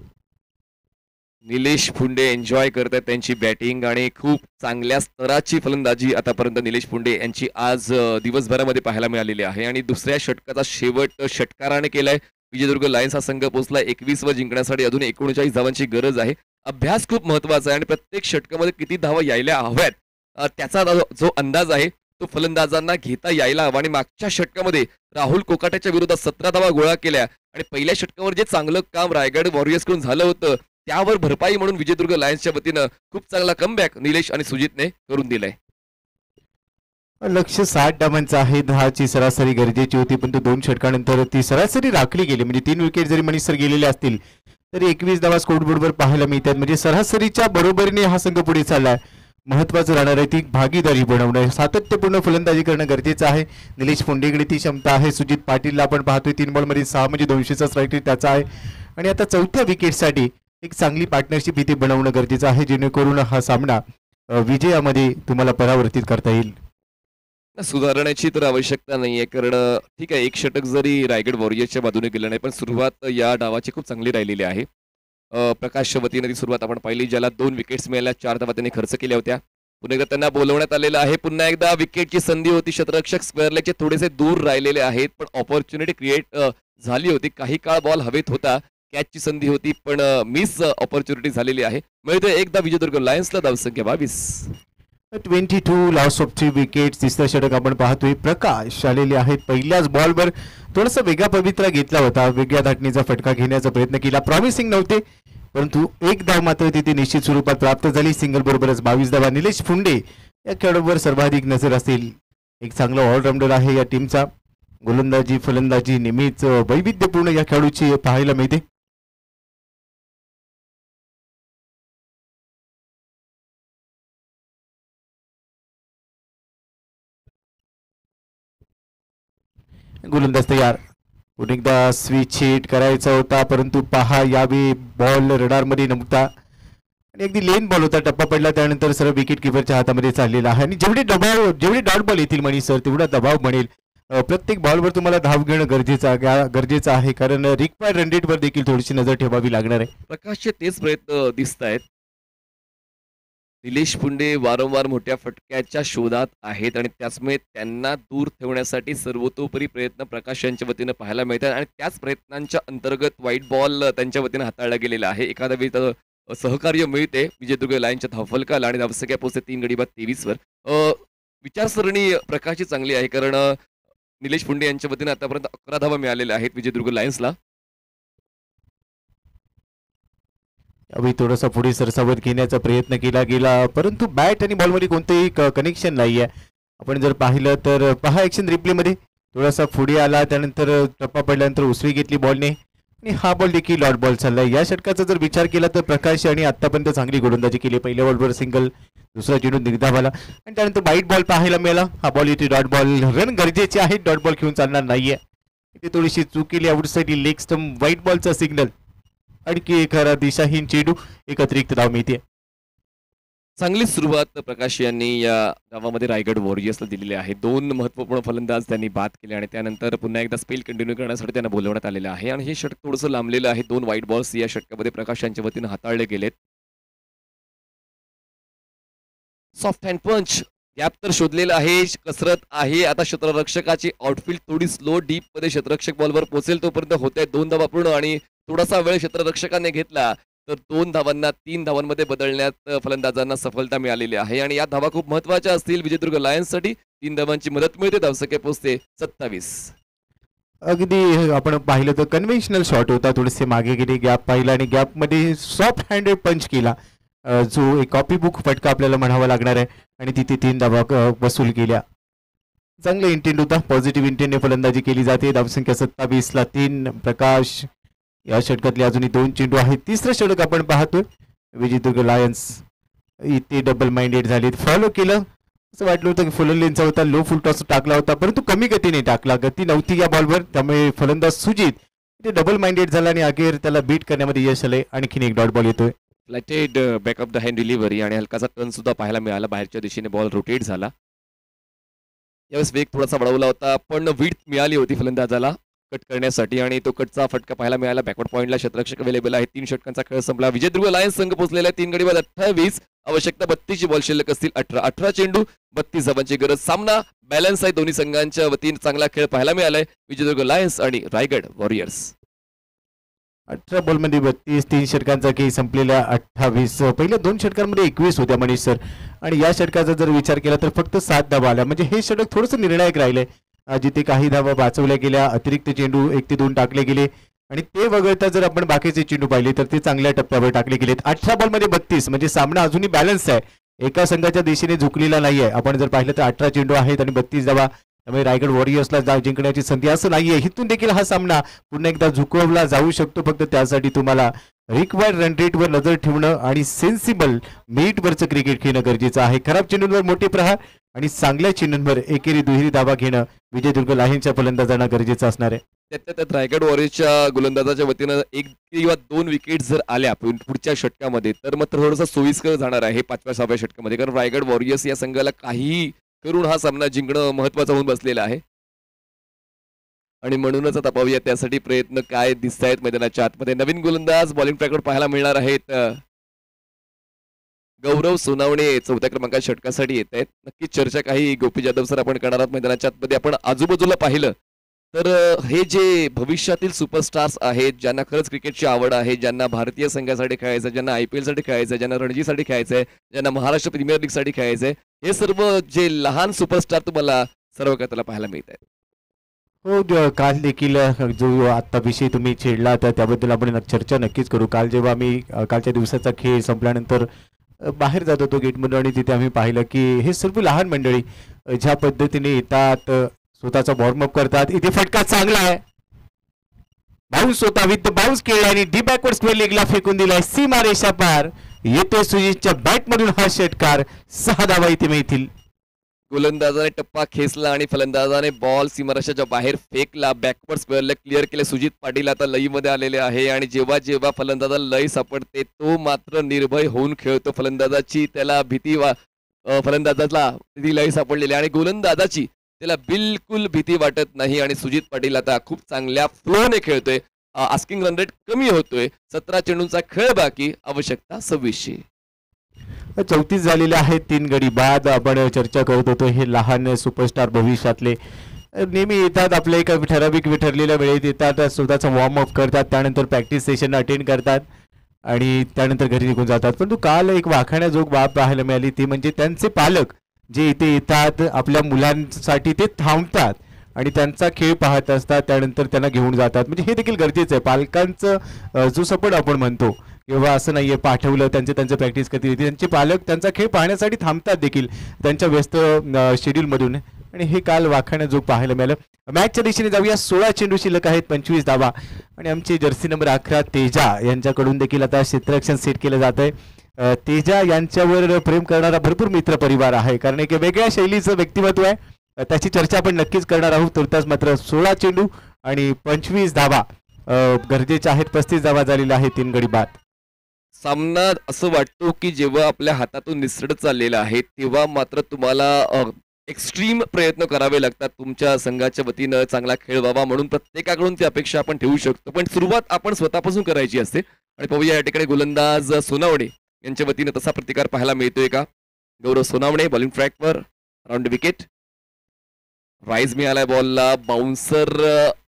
निलेश पुंडे एन्जॉय करतात त्यांची बॅटिंग आणि खूप चांगल्या स्तराची फलंदाजी आतापर्यंत निलेश पुंडे यांची आज दिवसभरामध्ये पाहायला मिळालेली आहे. आणि दुसऱ्या षटकाचा शेवट षटकाराने केलाय. विजयदुर्ग लायन्स हा संघ पोहोचला 21 वर जिंकण्यासाठी अजून 39 धावांची गरज आहे. अभ्यास खूप महत्वाचा आहे आणि प्रत्येक षटकामध्ये किती धावा यायला हव्यात त्याचा जो अंदाज आहे तो फलंदाजांना घेता यायला हवा. आणि मागच्या षटकामध्ये राहुल कोकाटेच्या विरोधात 17 धावा गोळा केल्या आणि पहिल्या षटकावर जे चांगलं काम रायगड वॉरियर्स कडून झालं होतं त्यावर भरपाई म्हणून विजयदुर्ग लायन्सच्या वतीनं खूप चांगला कमबॅक निलेश आणि सुजितने करून दिलाय. लक्ष 60 धावांचं आहे. 10ची सरासरी गरजेची होती, पण 2 षटकानंतर ती सरासरी राखली गेली. म्हणजे 3 विकेट जरी मनीष सर गेलेले असतील तरी 21 धावा स्कोरबोर्डवर पाहायला मिळतात. म्हणजे सरासरीच्या बरोबरीने हा संघ पुढे चाललाय. महत्वाचं राहणार आहे ती भागीदारी बनवणं. सातत्यपूर्ण फलंदाजी करणं गरजेचं आहे. निलेश पुंडेकडे ती क्षमता आहे. सुजित पाटीलला आपण पाहतोय 3 बॉलमध्ये 6 म्हणजे 200चा स्ट्राईक रेट त्याचा आहे. आणि आता 4थ्या विकेटसाठी एक चांगली पार्टनरशिप इथे बनवणं गरजेचं आहे, जेणेकरून हा सामना विजयामध्ये तुम्हाला परावर्तित करता येईल. सुधारण्याची तर आवश्यकता नाहीये, कारण ठीक आहे एक षटक जरी रायगड वॉरियर्सच्या बाजूने गेलं नाही, पण सुरुवात या डावाची खूप चांगली राहिलेली आहे. प्रकाशच्या वतीने ती सुरुवात आपण पाहिली, ज्याला 2 विकेट्स मिळाल्या, 4 धावा त्यांनी खर्च केल्या होत्या. पुन्हा एकदा त्यांना बोलवण्यात आलेलं आहे. पुन्हा एकदा विकेटची संधी होती. क्षेत्ररक्षक स्क्वेअरलेगचे थोडेसे दूर राहिलेले आहेत, पण ऑपॉर्च्युनिटी क्रिएट झाली होती. काही काळ बॉल हवेत होता, कॅचची संधी होती, पण मिस ऑपॉर्च्युनिटी झालेली आहे. मिळतोय एकदा विजयदुर्ग लायन्सला धावसंख्या 22. 22 लॉस ऑफ 3 विकेट्स. तिसरं षटक आपण पाहतोय. प्रकाश आलेले आहेत. पहिल्याच बॉलवर थोडासा वेगळा पवित्रा घेतला होता, वेगळ्या धाटणीचा फटका घेण्याचा प्रयत्न केला. प्रॉमिसिंग नव्हते, परंतु 1 धाव मात्र तिथे निश्चित स्वरूपात प्राप्त झाली. सिंगल बरोबरच 22 धावा. निलेश पुंडे या खेळाडूवर सर्वाधिक नजर असेल. एक चांगला ऑलराऊंडर आहे या टीमचा. गोलंदाजी फलंदाजी नेहमीच वैविध्यपूर्ण या खेळाडूची पाहायला मिळते. गोलंदाज तयार. पुन्हा एकदा स्विच हिट करायचा होता, परंतु पहा यावेळी बॉल रडारमध्ये नव्हता आणि अगदी लेन बॉल होता. टप्पा पडला, त्यानंतर सर्व विकेट किपरच्या हातामध्ये चाललेला आहे. आणि जेवढे डॉट बॉल येतील मनीष सर, तेवढा दबाव बनेल. प्रत्येक बॉलवर तुम्हाला धाव घेणं गरजेचं आहे, कारण रिक्वायर्ड रन रेटवर देखील थोडीशी नजर ठेवावी लागणार आहे. प्रकाशचे तेच प्रयत्न दिसत आहेत. निलेश पुंडे वारंवार मोठ्या फटक्याच्या शोधात आहेत आणि त्याचमुळे त्यांना दूर ठेवण्यासाठी सर्वतोपरी प्रयत्न प्रकाश यांच्या वतीनं पाहायला मिळतात. आणि त्याच प्रयत्नांच्या अंतर्गत व्हाईट बॉल त्यांच्या वतीनं हाताळला गेलेला आहे. एखादा वेळी सहकार्य मिळते विजयदुर्ग लायन्सच्या धावफलकाला आणि धावसंख्या पोहोचते 3 गडी बाद 23 वर. विचारसरणी प्रकाशची चांगली आहे, कारण निलेश पुंडे यांच्या वतीनं आतापर्यंत 11 धावा मिळालेल्या आहेत विजयदुर्ग लायन्सला. यावेळी थोडासा पुढे सरसावत घेण्याचा प्रयत्न केला गेला, परंतु बॅट आणि बॉलमध्ये कोणतेही कनेक्शन नाही आहे. आपण जर पाहिलं तर पहा ॲक्शन रिप्लेमध्ये थोडासा पुढे आला, त्यानंतर टप्पा पडल्यानंतर उसळी घेतली बॉलने आणि हा बॉल देखील डॉट बॉल चाललाय. या षटकाचा जर विचार केला तर प्रकाश आणि आतापर्यंत चांगली गोलंदाजी केली. पहिल्या बॉलवर सिंगल, दुसरा चेंडू निर्धावाला आणि त्यानंतर वाईट बॉल पाहायला मिळाला. हा बॉल इथे डॉट बॉल. रन गरजेचे आहेत, डॉट बॉल घेऊन चालणार नाहीये. इथे थोडीशी चूक केली. आउटसाईड लेग स्टंप, व्हाईट बॉलचा सिग्नल. आणखी एक दिशाहीन चेंडू, एक अतिरिक्त धाव मिळते. चांगली सुरुवात प्रकाश यांनी या डावामध्ये रायगड वॉरियर्सला दिलेली आहे. 2 महत्त्वपूर्ण फलंदाज त्यांनी बाद केले आणि त्यानंतर पुन्हा एकदा स्पेल कंटिन्यू करण्यासाठी त्यांना बोलवण्यात आलेलं आहे आणि हे षटक थोडंसं लांबलेलं आहे. 2 वाईट बॉल्स या षटकामध्ये प्रकाश यांच्या वतीनं हाताळले गेलेत. सॉफ्ट हँड पंच गॅप तर शोधलेला आहे, कसरत आहे. आता क्षेत्ररक्षकाची आउटफील्ड थोडी स्लो डीप मध्ये क्षेत्ररक्षक बॉलवर पोहोचेल तोपर्यंत होते 2 धावा पूर्ण आणि थोडासा वेळ क्षेत्ररक्षकाने घेतला तर 2 धावांना 3 धावांमध्ये बदलण्यात फलंदाजांना सफलता मिळालेली आहे आणि या धावा खूप महत्वाच्या असतील विजयदुर्ग लायन्ससाठी. 3 धावांची मदत मिळते, धावसंख्या पोहोचते 27. अगदी आपण पाहिलं तर कन्व्हेन्शनल शॉट होता, थोडेसे मागे गेले, गॅप पाहिला आणि गॅपमध्ये सॉफ्ट हँडेड पंच केला, जो एक कॉपी बुक फटका आपल्याला म्हणावा लागणार आहे आणि तिथे 3 धावा वसूल केल्या. चांगला इंटेंट होता, पॉझिटिव्ह इंटेंटने फलंदाजी केली जाते. धावसंख्या 27ला 3. प्रकाश या षटकातले अजूनही 2 चेंडू आहेत. तिसरं षटक आपण पाहतोय विजयदुर्ग लायन्स इथे डबल माइंडेड झाले, फॉलो केलं. असं वाटलं होतं की फुललेनचा होता, लो फुल टॉस टाकला होता परंतु कमी गतीने टाकला, गती नव्हती या बॉलवर, त्यामुळे फलंदाज सुजित ते डबल माइंडेड झाला आणि अखेर त्याला बीट करण्यामध्ये यश आले. आणखीन एक डॉट बॉल येतोय, flatted back of the hand delivery आणि हलकासा टर्न सुद्धा पाहायला मिळाला. बाहेरच्या दिशेने बॉल रोटेट झाला. यावेळेस वेग थोडासा वाढवला होता पण विड्थ मिळाली होती फलंदाजाला कट करण्यासाठी आणि तो कटचा फटका पाहायला मिळाला. बॅकवर्ड पॉईंटला क्षेत्ररक्षक अवेलेबल आहे. 3 षटकांचा खेळ संपला. विजयदुर्ग लायन्स संघ पोहोचलेला आहे 3 गडी बाद 28. आवश्यकता 32 ची बॉल शिल्लक असतील. 18 चेंडू 32 धावांची गरज. सामना बॅलन्स आहे, दोन्ही संघांच्या वतीने चांगला खेळ पाहायला मिळालाय विजयदुर्ग लायन्स आणि रायगड वॉरियर्स. 18 बॉलमध्ये 32, 3 षटकांचा खेळ संपलेला 28. पहिल्या 2 षटकांमध्ये 21 होत्या मनीष सर आणि या षटकाचा जर विचार केला तर फक्त 7 धावा आल्या, म्हणजे हे षटक थोडंसं निर्णायक राहिलंय. जिथे काही धावा वाचवल्या गेल्या, अतिरिक्त चेंडू 1 ते 2 टाकले गेले आणि ते वगळता जर आपण बाकीचे चेंडू पाहिले तर ते चांगल्या टप्प्यावर टाकले गेलेत. 18 बॉलमध्ये 32 म्हणजे सामना अजूनही बॅलन्स आहे, एका संघाच्या दिशेने झुकलेला नाहीये. आपण जर पाहिलं तर 18 चेंडू आहेत आणि 32 धावा, त्यामुळे रायगड वॉरियर्सला जिंकण्याची संधी असं नाहीये. इथून देखील हा सामना पुन्हा एकदा झुकवला जाऊ शकतो, फक्त त्यासाठी तुम्हाला रिक्वायर्ड रन रेटवर नजर ठेवणं आणि सेन्सिबल मीटवरचं क्रिकेट खेळणं गरजेचं आहे. खराब चेंडूंवर मोठे प्रहार आणि चांगल्या चेंडूंवर एकेरी दुहेरी धावा घेणं विजयदुर्ग लायन्सच्या फलंदाजांना गरजेचं असणार आहे. त्यात रायगड वॉरियर्सच्या गोलंदाजाच्या वतीनं 1 किंवा 2 विकेट जर आल्या पुढच्या षटकामध्ये तर मात्र थोडंसं सोयीस्कर जाणार आहे 5व्या-6व्या षटकामध्ये, कारण रायगड वॉरियर्स या संघाला काहीही करून हा सामना जिंकणं महत्वाचं होऊन बसलेला आहे आणि म्हणूनच आता पाहूया त्यासाठी प्रयत्न काय दिसत आहेत मैदानाच्या आतमध्ये. नवीन गोलंदाज बॉलिंग ट्रॅकवर पाहायला मिळणार आहेत. गौरव सोनावणे 4थ्या क्रमांकाच्या षटकासाठी येत आहेत. नक्कीच चर्चा काही गोपी जाधव सर आपण करणार आहोत मैदानाच्या आतमध्ये. आपण आजूबाजूला पाहिलं तर हे जे भविष्यातील सुपरस्टार्स आहेत, ज्यांना खरंच क्रिकेटची आवड आहे, ज्यांना भारतीय संघासाठी खेळायचं, ज्यांना IPL साठी खेळायचं, ज्यांना रणजीसाठी खेळायचंय, ज्यांना महाराष्ट्र प्रीमियर लीग साठी खेळायचंय, हे सर्व जे लहान सुपरस्टार तुम्हाला सर्व त्याला पाहायला मिळत आहेत. हो, काल देखील जो आत्ता विषय तुम्ही छेडला तर त्याबद्दल आपण चर्चा नक्कीच करू. काल जेव्हा आम्ही कालच्या दिवसाचा खेळ संपल्यानंतर बाहेर जात होतो गेटमधून आणि तिथे आम्ही पाहिलं की हे सर्व लहान मंडळी ज्या पद्धतीने येतात, स्वतःचा वॉर्मअप करतात. इथे फटका चांगला आहे, बाउन्स होता, विथ बाउन्स केला आणि डी बॅकवर्ड स्क्वेअर लेगला फेकून दिलाय सीमा रेषा पार. येतो सुजितच्या बॅटमधून हा षटकार. 6 धावा इथे मिळतील. गोलंदाजाने टप्पा खेचला आणि फलंदाजाने बॉल सीमारेषाच्या बाहेर फेकला. बॅकवर्ड स्क्वेअरला क्लिअर केले. सुजित पाटील आता लईमध्ये आलेले आहे आणि जेव्हा जेव्हा फलंदाजाला लई सापडते तो मात्र निर्भय होऊन खेळतो. फलंदाजाची त्याला भीती फलंदाजाला लई सापडलेली आणि गोलंदाजाची त्याला बिलकुल भीती वाटत नाही आणि सुजित पाटील आता खूप चांगल्या फ्लोने खेळतोय. आस्किंग रन रेट कमी होतोय. 17 चेंडूंचा खेळ बाकी, आवश्यकता 26. 34 झालेले आहेत. 3 गडी बाद. आपण चर्चा करत होतो हे लहान सुपरस्टार भविष्यातले नेहमी येतात, आपल्या एका ठराविक ठरलेल्या वेळेत येतात, स्वतःचा वॉर्मअप करतात, त्यानंतर प्रॅक्टिस सेशन अटेंड करतात आणि त्यानंतर घरी निघून जातात. परंतु काल एक वाखाण्याजोग बाब पाहायला मिळाली, ती म्हणजे त्यांचे पालक जे इथे येतात, आपल्या मुलांसाठी ते थांबतात आणि त्यांचा खेळ पाहत असतात, त्यानंतर त्यांना घेऊन जातात. म्हणजे हे देखील गरजेचं आहे. पालकांचं जो सपोर्ट आपण म्हणतो किंवा असं नाहीये पाठवलं त्यांचं प्रॅक्टिस करते, त्यांचे पालक त्यांचा खेळ पाहण्यासाठी थांबतात देखील त्यांच्या व्यस्त शेड्यूलमधून आणि हे काल वाखाण्याजोग पाहायला मिळालं. मॅचच्या दिशेने जाऊया. 16 चेंडू शिल्लक आहेत, 25 धावा आणि आमचे जर्सी नंबर 11 तेजा यांच्याकडून देखील आता क्षेत्ररक्षण सेट केलं जात आहे. तेजा यांच्यावर प्रेम करणारा भरपूर मित्र परिवार आहे, कारण एक वेगळ्या शैलीचं व्यक्तिमत्व आहे. त्याची चर्चा आपण नक्कीच करणार आहोत. तुर्तास मात्र 16 चेंडू आणि 25 धावा गरजेच्या आहेत. 35 धावा झालेल्या आहेत. 3 गडी बाद. सामना असं वाटतो की जेव्हा आपल्या हातातून निसरत चाललेला आहे तेव्हा मात्र तुम्हाला एक्स्ट्रीम प्रयत्न करावे लागतात तुमच्या संघाच्या वतीनं चांगला खेळ व्हावा म्हणून प्रत्येकाकडून ती अपेक्षा आपण ठेवू शकतो पण सुरुवात आपण स्वतःपासून करायची असते आणि पाहूया या ठिकाणी गोलंदाज सोनावणे यांच्या वतीनं तसा प्रतिकार पाहायला मिळतोय का. गौरव सोनावणे बॉलिंग ट्रॅकवर राऊंड विकेट. राईज मिळालाय बॉलला. बाउन्सर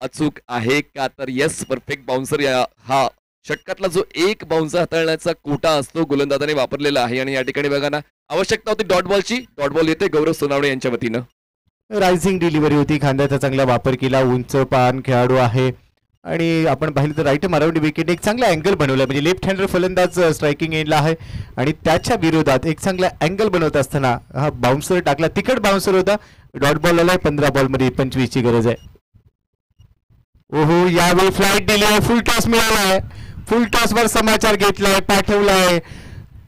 अचूक आहे का तर येस परफेक्ट बाउन्सर हा षटकातला जो एक बाउन्सर हाताळण्याचा कोटा असतो गोलंदाजाने वापरलेला आहे आणि या ठिकाणी बघा ना आवश्यकता होती डॉट बॉलची. डॉट बॉल येते गौरव सोनावणे यांच्या वतीनं. रायझिंग डिलिव्हरी होती खांद्याचा चांगला वापर केला. उंच पान खेळाडू आहे आणि आपण पाहिलं तर राईट अराउंड विकेट एक चांगला अँगल बनवला म्हणजे लेफ्ट हँडर फलंदाज स्ट्रायकिंग एंडला आहे आणि त्याच्या विरोधात एक चांगला अँगल बनवत असताना हा बाउन्सर टाकला. तिकट बाउन्सर होता. डॉट बॉल आलाय. 15 बॉलमध्ये 25 ची गरज आहे. ओहो यावेळी फ्लाईट दिली. फुल टॉस मिळालाय. फुल टॉस वर समाचार घेतलाय पाठवलाय.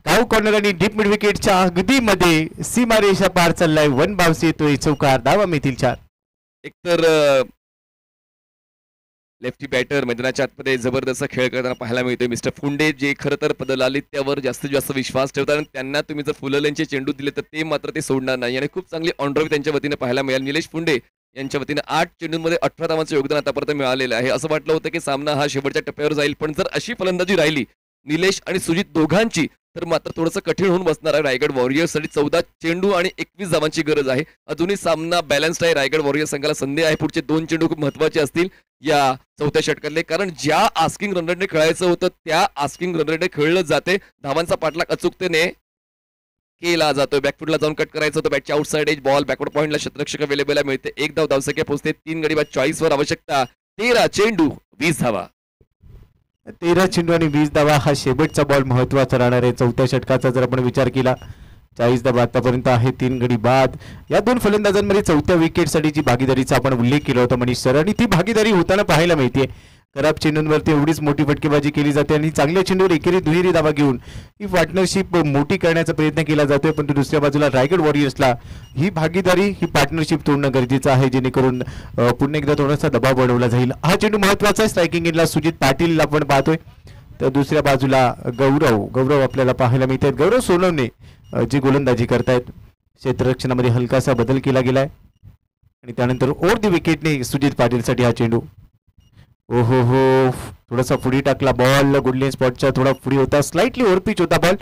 डाव कॉर्नर आणि डीप मिड विकेटच्या अगदी मध्ये सीमारेषा पार चाललाय. 1 बाउन्स येतोय. चौकार. धावा मिळतील 4. एकतर लेफ्टी बॅटर मैदानाच्या आतमध्ये जबरदस्त खेळ करताना पाहायला मिळतोय मिस्टर फुंडे जे खरं तर पदलालित्यावर जास्तीत जास्त विश्वास ठेवतात आणि त्यांना तुम्ही जर फुललेंचे चेंडू दिले तर ते मात्र ते सोडणार नाही आणि खूप चांगली ऑनड्राईव्ह त्यांच्या वतीने पाहायला मिळेल. निलेश फुंडे यांच्या वतीने 8 चेंडूंमध्ये 18 धावांचं योगदान आतापर्यंत मिळालेलं आहे. असं वाटलं होतं की सामना हा शेवटच्या टप्प्यावर जाईल पण जर अशी फलंदाजी राहिली निलेश आणि सुजित दोघांची तर मात्र थोडंसं कठीण होऊन बसणार आहे. रायगड वॉरियर्ससाठी 14 चेंडू आणि 21 धावांची गरज आहे. अजूनही सामना बॅलन्स्ड आहे. रायगड वॉरियर्स संघाला संधी आहे. पुढचे 2 चेंडू खूप महत्वाचे असतील या चौथ्या षटकातले कारण ज्या आस्किंग रन रेटने खेळायचं होतं त्या आस्किंग रन रेटने खेळलं जाते. धावांचा पाठलाग अचूकतेने केला जातोय. बॅकफुटला जाऊन कट करायचं होतं. बॅटच्या आउटसाइड एज बॉल बॅकवर्ड पॉईंटला क्षेत्ररक्षक अवेलेबल मिळते. 1 धाव धावसंख्या पोहोचते. 3 गडी बाद 40 वर आवश्यकता 13 चेंडू 20 धावा. 13 चेंडू आणि 20 धावा हा शेवटचा बॉल महत्वाचा राहणार आहे. चौथ्या षटकाचा जर आपण विचार केला 40 धावा आतापर्यंत आहे. 3 गडी बाद. या 2 फलंदाजांमध्ये चौथ्या विकेटसाठी जी भागीदारीचा आपण उल्लेख केला होता मनीष सर आणि ती भागीदारी होताना पाहायला मिळते. खराब चेंडूंवरती एवढीच मोठी फटकेबाजी केली जाते आणि चांगल्या चेंडूवर एकेरी दुहेरी धावा घेऊन ही पार्टनरशिप मोठी करण्याचा प्रयत्न केला जातोय पण दुसऱ्या बाजूला रायगड वॉरियर्सला ही भागीदारी ही पार्टनरशिप तोडणं गरजेचं आहे जेणेकरून पुन्हा एकदा थोडासा दबाव बनवला जाईल. हा चेंडू महत्वाचा आहे. स्ट्रायकिंग एंडला सुजित पाटील आपण पाहतोय तर दुसऱ्या बाजूला गौरव आपल्याला पाहायला मिळत आहेत. गौरव सोनवणे जी गोलंदाजी करतायत. क्षेत्ररक्षणामध्ये हलकासा बदल केला गेलाय आणि त्यानंतर ओव्हर द विकेटने सुजित पाटीलसाठी हा चेंडू. ओहो हो थोडासा पुढे टाकला बॉल. गुडलेन स्पॉटच्या थोडा पुढे होता. स्लाइटली ओव्हरपिच होता बॉल.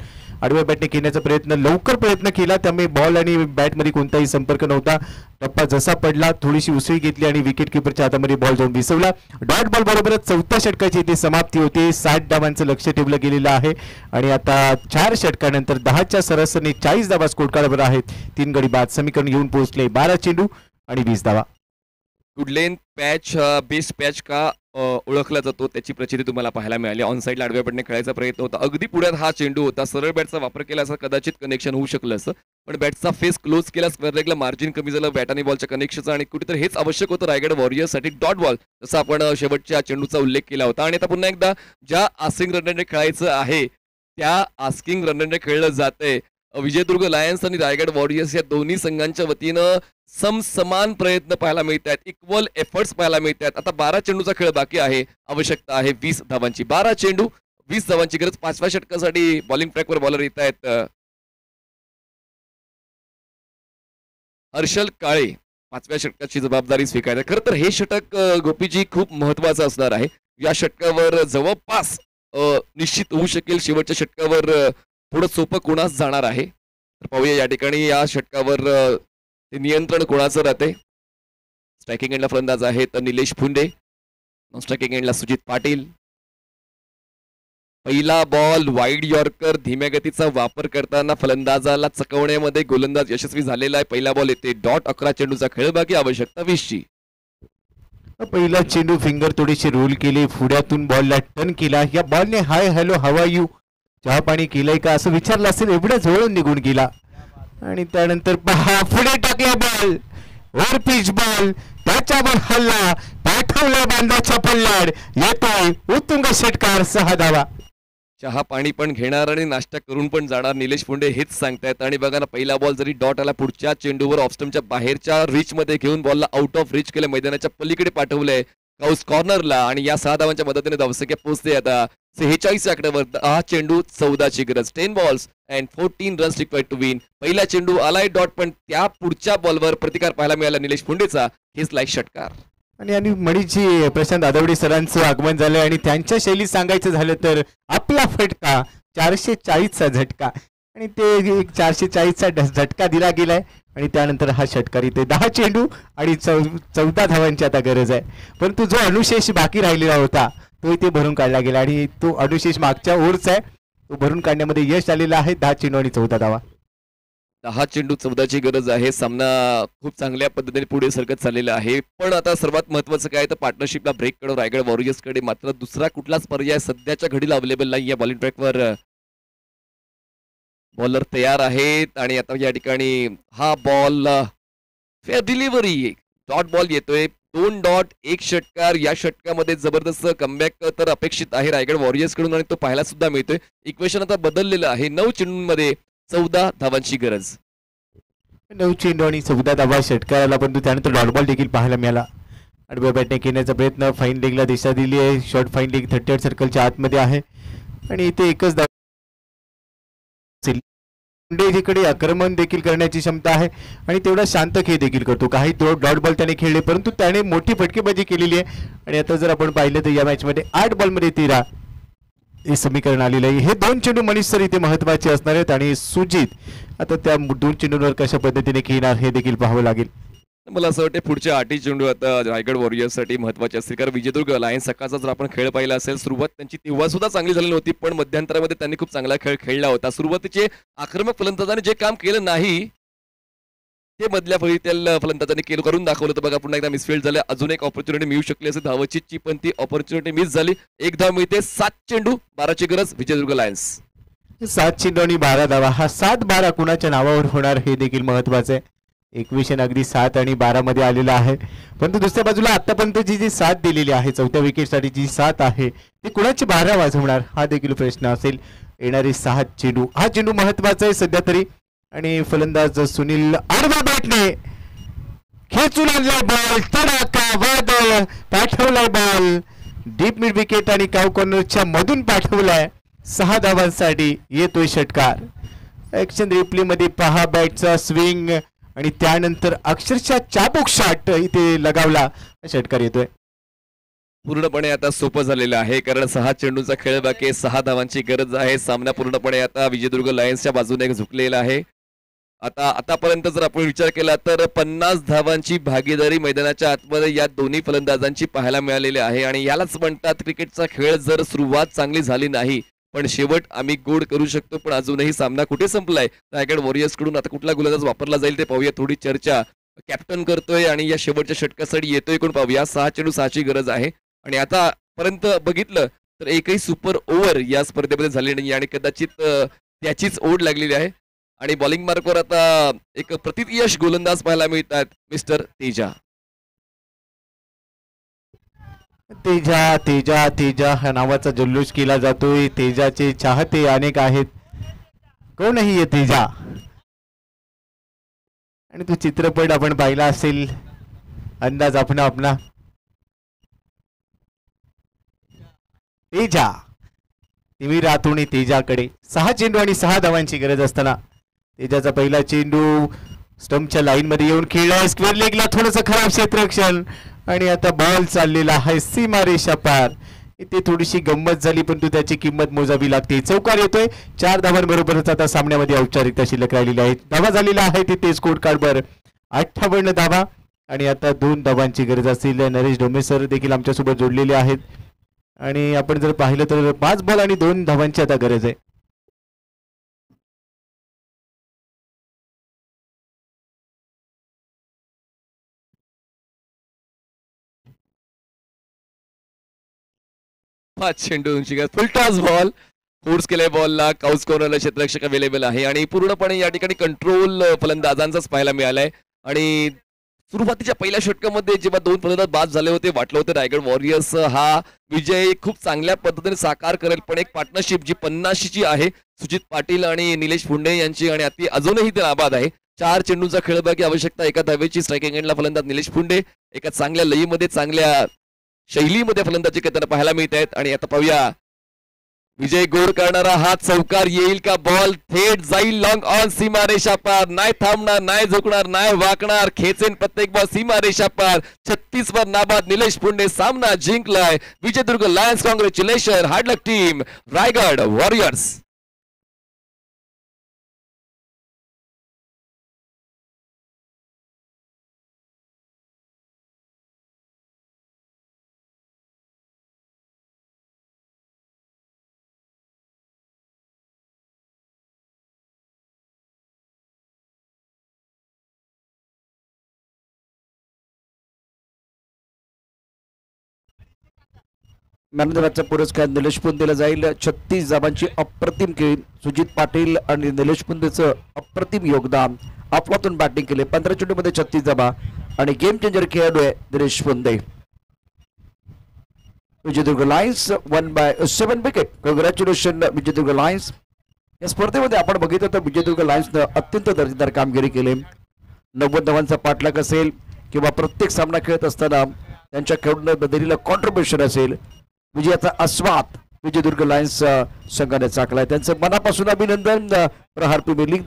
आडव्या बॅटने खेळण्याचा लवकर प्रयत्न केला त्यामुळे बॉल आणि बॅटमध्ये कोणताही संपर्क नव्हता. टप्पा जसा पडला थोडीशी उसळी घेतली आणि विकेट किपरच्या हातामध्ये बॉल जाऊन विसवला. डॉट बॉल बरोबरच चौथ्या षटकाची इथे समाप्ती होते. 60 धावांचं लक्ष ठेवलं गेलेलं आहे आणि आता 4 षटकानंतर 10च्या सरासरीने 40 धावा स्कोरकार्डवर आहेत. 3 गडी बाद समीकरण येऊन पोहोचले. 12 चेंडू आणि 20 धावा. गुडलेन पॅच बेस्ट पॅच का ओळखला जातो त्याची प्रचिती तुम्हाला पाहायला मिळाली. ऑन साईडला आडव्या बॅटने खेळायचा प्रयत्न होता. अगदी पुढ्यात हा चेंडू होता. सरळ बॅटचा वापर केला असं कदाचित कनेक्शन होऊ शकलं असं पण बॅटचा फेस क्लोज केला. स्क्वेअर लेगला मार्जिन कमी झालं बॅट आणि बॉलच्या कनेक्शनचं आणि कुठेतरी हेच आवश्यक होतं रायगड वॉरियर्ससाठी. डॉट बॉल जसं आपण शेवटच्या चेंडूचा उल्लेख केला होता आणि आता पुन्हा एकदा ज्या आस्किंग रन रेटने खेळायचं आहे त्या आस्किंग रन रेटने खेळलं जातंय. विजयदुर्ग लायन्स आणि रायगड वॉरियर्स या दोन्ही संघांच्या वतीनं समसमान प्रयत्न पाहायला मिळत आहेत. इक्वल एफर्ट्स पाहायला मिळत आहेत. आता 12 चेंडूचा खेळ बाकी आहे. आवश्यकता आहे 20 धावांची. 12 चेंडू 20 धावांची गरज. 5व्या षटकासाठी बॉलिंग ट्रॅकवर बॉलर येत आहेत हर्षल काळे. 5व्या षटकाची जबाबदारी स्वीकारते. खरं तर हे षटक गोपीजी खूप महत्वाचं असणार आहे. या षटकावर जवळपास निश्चित होऊ शकेल शेवटच्या षटकावर थोडं सोपं कोणाच जाणार आहे. तर पाहूया या ठिकाणी या षटकावर ते नियंत्रण कोणाचं राहते. स्ट्रायकिंग एंडला फलंदाज आहेत निलेश फुंडे. नॉन स्ट्रायकिंग एंडला सुजित पाटील. पहिला बॉल वाईड यॉर्कर धीम्या गतीचा वापर करताना फलंदाजाला चकवण्यामध्ये गोलंदाज यशस्वी झालेला आहे. पहिला बॉल येते डॉट. 11 चेंडूचा खेळ बाकी. आवश्यकता 20ची. पहिला चेंडू फिंगर थोडीशी रोल केली. पुढ्यातून बॉलला टर्न केला. या बॉलने हाय हॅलो हाव यू चहा पाणी केलंय का असं विचारलं असेल. एवढ्या जवळून निघून गेला आणि त्यानंतर पहा पुढे टाकला बॉल. ओव्हर पिच बॉल त्याच्यावर हल्ला पाठवला बांधाच्या पल्लाड. येतोय उत्तुंग षटकार. 6 धावा. चहा पाणी पण घेणार आणि नाश्ता करून पण जाणार निलेश फुंडे हेच सांगतायत. आणि बघा ना पहिला बॉल जरी डॉट आला पुढच्या चेंडूवर ऑफ स्टंपच्या बाहेरच्या रिच मध्ये घेऊन बॉलला आउट ऑफ रिच केलं. मैदानाच्या पलीकडे पाठवलंय. काऊस कॉर्नरला आणि या 6 धावांच्या मदतीने धावसंख्या पोहोचते आता 46 आकड्यावर. 10 चेंडू 14ची गरज. 10 balls and 14 runs required to win. पहिला चेंडू आलाय डॉट, पण त्या पुढच्या बॉलवर प्रतिकार पाहायला मिळाला निलेश फुंडेचा. हेच लाईक षटकार. आणि मणीची प्रशांत आदवडे सरांचं आगमन झालं आणि त्यांच्या शैलीत सांगायचं झालं तर आपला फटका 440चा झटका आणि ते 440चा झटका दिला गेलाय आणि त्यानंतर हा षटकार इथे 10 चेंडू आणि 14 धावांची आता गरज आहे. परंतु जो अनुशेष बाकी राहिलेला होता तो इथे भरून काढला गेला आणि तो अनुशेष मागच्या ओव्हरचा आहे, तो भरून काढण्यामध्ये यश आलेलं आहे. 10 चेंडू आणि 14 धावा. 10 चेंडू 14ची गरज आहे. सामना खूप चांगल्या पद्धतीने पुढे सरकत चाललेला आहे. पण आता सर्वात महत्वाचं काय तर पार्टनरशिपला ब्रेक कडे रायगड वॉरियर्सकडे मात्र दुसरा कुठलाच पर्याय सध्याच्या घडीला अवेलेबल नाही. या बॉलिंग ट्रॅकवर बॉलर तयार आहेत आणि आता या ठिकाणी हा ball fair delivery dot ball येतोय. 2 डॉट 1 षटकार. या षटकामध्ये जबरदस्त कमबॅक तर अपेक्षित आहे रायगड वॉरियर्स कडून आणि तो पाहायला सुद्धा मिळतोय. इक्वेशन आता बदललेलं आहे. 9 चेंडूंमध्ये 14 धावांची गरज. 9 चेंडू आणि 14 धावा षटकाराला, परंतु त्यानंतर डॉट बॉल देखील पाहायला मिळाला. आडव्या बॅटने घेण्याचा प्रयत्न. फाईन लेगला दिशा दिली आहे. शॉर्ट फाईन लेग 38 सर्कलच्या आतमध्ये आहे आणि इथे एकच कडे आक्रमण देखील करण्याची क्षमता आहे आणि तेवढा शांत खेळ देखील करतो. काही डॉट बॉल त्याने खेळले परंतु त्याने मोठी फटकेबाजी केलेली आहे आणि आता जर आपण पाहिलं तर या मॅच मध्ये 8 बॉलमध्ये 13 हे समीकरण आलेलं आहे. हे 2 चेंडू मनीष सर इथे महत्वाचे असणार आहेत आणि सुजित आता त्या 2 चेंडूंवर कशा पद्धतीने खेळणार हे देखील पाहावं लागेल. मला असं वाटतं पुढच्या 8 चेंडू आता रायगड वॉरियर्ससाठी महत्वाचे असतील, कारण विजयदुर्ग लायन्स सकाळचा जर आपण खेळ पाहिला असेल सुरुवात त्यांची तेव्हा सुद्धा चांगली झाली नव्हती, पण मध्यंतरामध्ये त्यांनी खूप चांगला खेळ खेळला होता. सुरुवातीचे आक्रमक फलंदाजाने जे काम केलं नाही ते मधल्या फळीतील फलंदाजांनी केलं करून दाखवलं. तर बघा पुन्हा एकदा मिसफील्ड झालं. अजून एक ऑपॉर्च्युनिटी मिळू शकली असे धावचीची, पण ती ऑपॉर्च्युनिटी मिस झाली. 1 धाव मिळते. 7 चेंडू 12ची गरज विजयदुर्ग लायन्स. 7 चेंडू आणि 12 धावा. हा 7-12 कुणाच्या नावावर होणार हे देखील महत्वाचं आहे. इक्वेशन अगदी 7 आणि 12 मध्ये आलेला आहे, परंतु दुसऱ्या बाजूला आतापर्यंत जी 7 दिलेली आहे, 4थ्या विकेटसाठी जी 7 आहे ती कुणाची 12 वाजवणार हा देखील प्रश्न असेल. येणारे 6 चेंडू. हा चेंडू महत्वाचा आहे सध्या तरी आणि फलंदाज सुनील आडव्या बॅटने खेचून आणलाय बॉल. तडाका वादळ पाठवलाय बॉल डीप मिड विकेट आणि काव कॉर्नरच्या मधून पाठवलाय. 6 धावांसाठी येतोय षटकार. ऍक्शन रिप्ले मध्ये पहा बॅटचा स्विंग आणि त्यानंतर अक्षरशः चाबूक शॉट इथे लगावला. षटकार येतोय. पूर्णपणे आता सोपं झालेलं आहे, कारण 6 चेंडूचा खेळ बाकी, 6 धावांची गरज आहे. सामना पूर्णपणे आता विजयदुर्ग लायन्सच्या बाजूने झुकलेला आहे. आतापर्यंत जर आपण विचार केला तर 50 धावांची भागीदारी मैदानाच्या आतमध्ये या दोन्ही फलंदाजांची पाहायला मिळालेली आहे आणि यालाच म्हणतात क्रिकेटचा खेळ. जर सुरुवात चांगली झाली नाही पण शेवट आम्ही गोड करू शकतो. पण अजूनही सामना कुठे संपलाय. रायगड वॉरियर्स कडून आता कुठला गोलंदाज वापरला जाईल ते पाहूया. थोडी चर्चा कॅप्टन करतोय आणि या शेवटच्या षटकासाठी येतोय कोण पाहूया. 6 चेंडू 6ची गरज आहे आणि आतापर्यंत बघितलं तर एकही सुपर ओव्हर या स्पर्धेमध्ये झाली नाही आणि कदाचित त्याचीच ओढ लागलेली आहे. आणि बॉलिंग मार्कवर आता एक प्रतियश गोलंदाज पाहायला मिळतात. मिस्टर तेजा. तेजा तेजा तेजा हा नावाचा जल्लोष केला जातोय. तेजाचे चाहते अनेक आहेत. कोणही आहे तेजा. आणि तो चित्रपट आपण पाहिला असेल अंदाज अपना अपना. तेजा तिमी रातोणी तेजाकडे 6 चेंडू आणि 6 धावांची गरज असताना तेजाचा पहिला चेंडू स्टंपच्या लाईन मध्ये येऊन खेळलाय. स्क्वेअर लेगला थोडस खराब क्षेत्ररक्षण आणि आता बॉल चाललेला आहे सीमारेषा पार. इथे थोडीशी गंमत झाली परंतु त्याची किंमत मोजावी लागते. चौकार येतोय. 4 धावांबरोबरच आता सामन्यामध्ये औपचारिकता शिल्लक राहिलेली आहे. धावा झालेला आहे तिथे स्कोर कार्डवर 58 धावा आणि आता 2 धावांची गरज असेल. नरेश डोमे सर देखील आमच्यासोबत जोडलेले आहेत आणि आपण जर पाहिलं तर 5 बॉल आणि 2 धावांची आता गरज आहे. चेंडूंची फुलटॉस बॉल फोर्स केलाय बॉलला. काउस कॉर्नरला क्षेत्ररक्षक अवेलेबल आहे आणि पूर्णपणे या ठिकाणी कंट्रोल फलंदाजांचाच पाहायला मिळालाय. आणि सुरुवातीच्या पहिल्या षटकामध्ये जेव्हा 2 फलंदाज बाद झाले होते वाटलं होतं रायगड वॉरियर्स हा विजय खूप चांगल्या पद्धतीने साकार करेल, पण एक पार्टनरशिप जी 50ची आहे सुजित पाटील आणि निलेश फुंडे यांची आणि ती अजूनही ते नाबाद आहे. 4 चेंडूंचा खेळ बाकी. आवश्यकता 1 धावेची. स्ट्रायकिंग एंडला फलंदाज निलेश फुंडे एका चांगल्या लयीमध्ये चांगल्या शैलीमध्ये फलंदाजी करताना पाहायला मिळत आहेत. आणि आता पाहूया विजय गोड करणारा हा चौकार येईल का. बॉल थेट जाईल लॉंग ऑन सीमारेषा पार. नाही थांबणार, नाही झुकणार, नाही वाकणार. खेचेन प्रत्येक बॉल सीमारेषा पार. 36 वर नाबाद निलेश पुंडे सामना जिंकलाय. Vijaydurg Lions congratulation. Hard luck team Raigad Warriors. Man of the मॅचचा पुरस्कार निलेश पुंदेला जाईल. 36 धावांची अप्रतिम खेळी. सुजित पाटील आणि निलेश पुंदेचं अप्रतिम योगदान. अफलातून बॅटिंग केले. 15 चेंडूमध्ये 36 धावा आणि गेम चेंजर खेळाडू आहे Nilesh Punde. Vijaydurg Lions 1/7 wicket. Congratulation Vijaydurg Lions. या स्पर्धेमध्ये आपण बघितलं तर विजयदुर्ग लायन्सनं अत्यंत दर्जेदार कामगिरी केली. 90 धावांचा पाठलाग असेल किंवा प्रत्येक सामना खेळत असताना त्यांच्या खेळाडूंना दिलेलं कॉन्ट्रीब्युशन असेल. विजयाचा आस्वाद विजयदुर्ग लायन्स संघाने चाकलाय. त्यांचं मनापासून अभिनंदन. प्रहार प्रीमियर लीग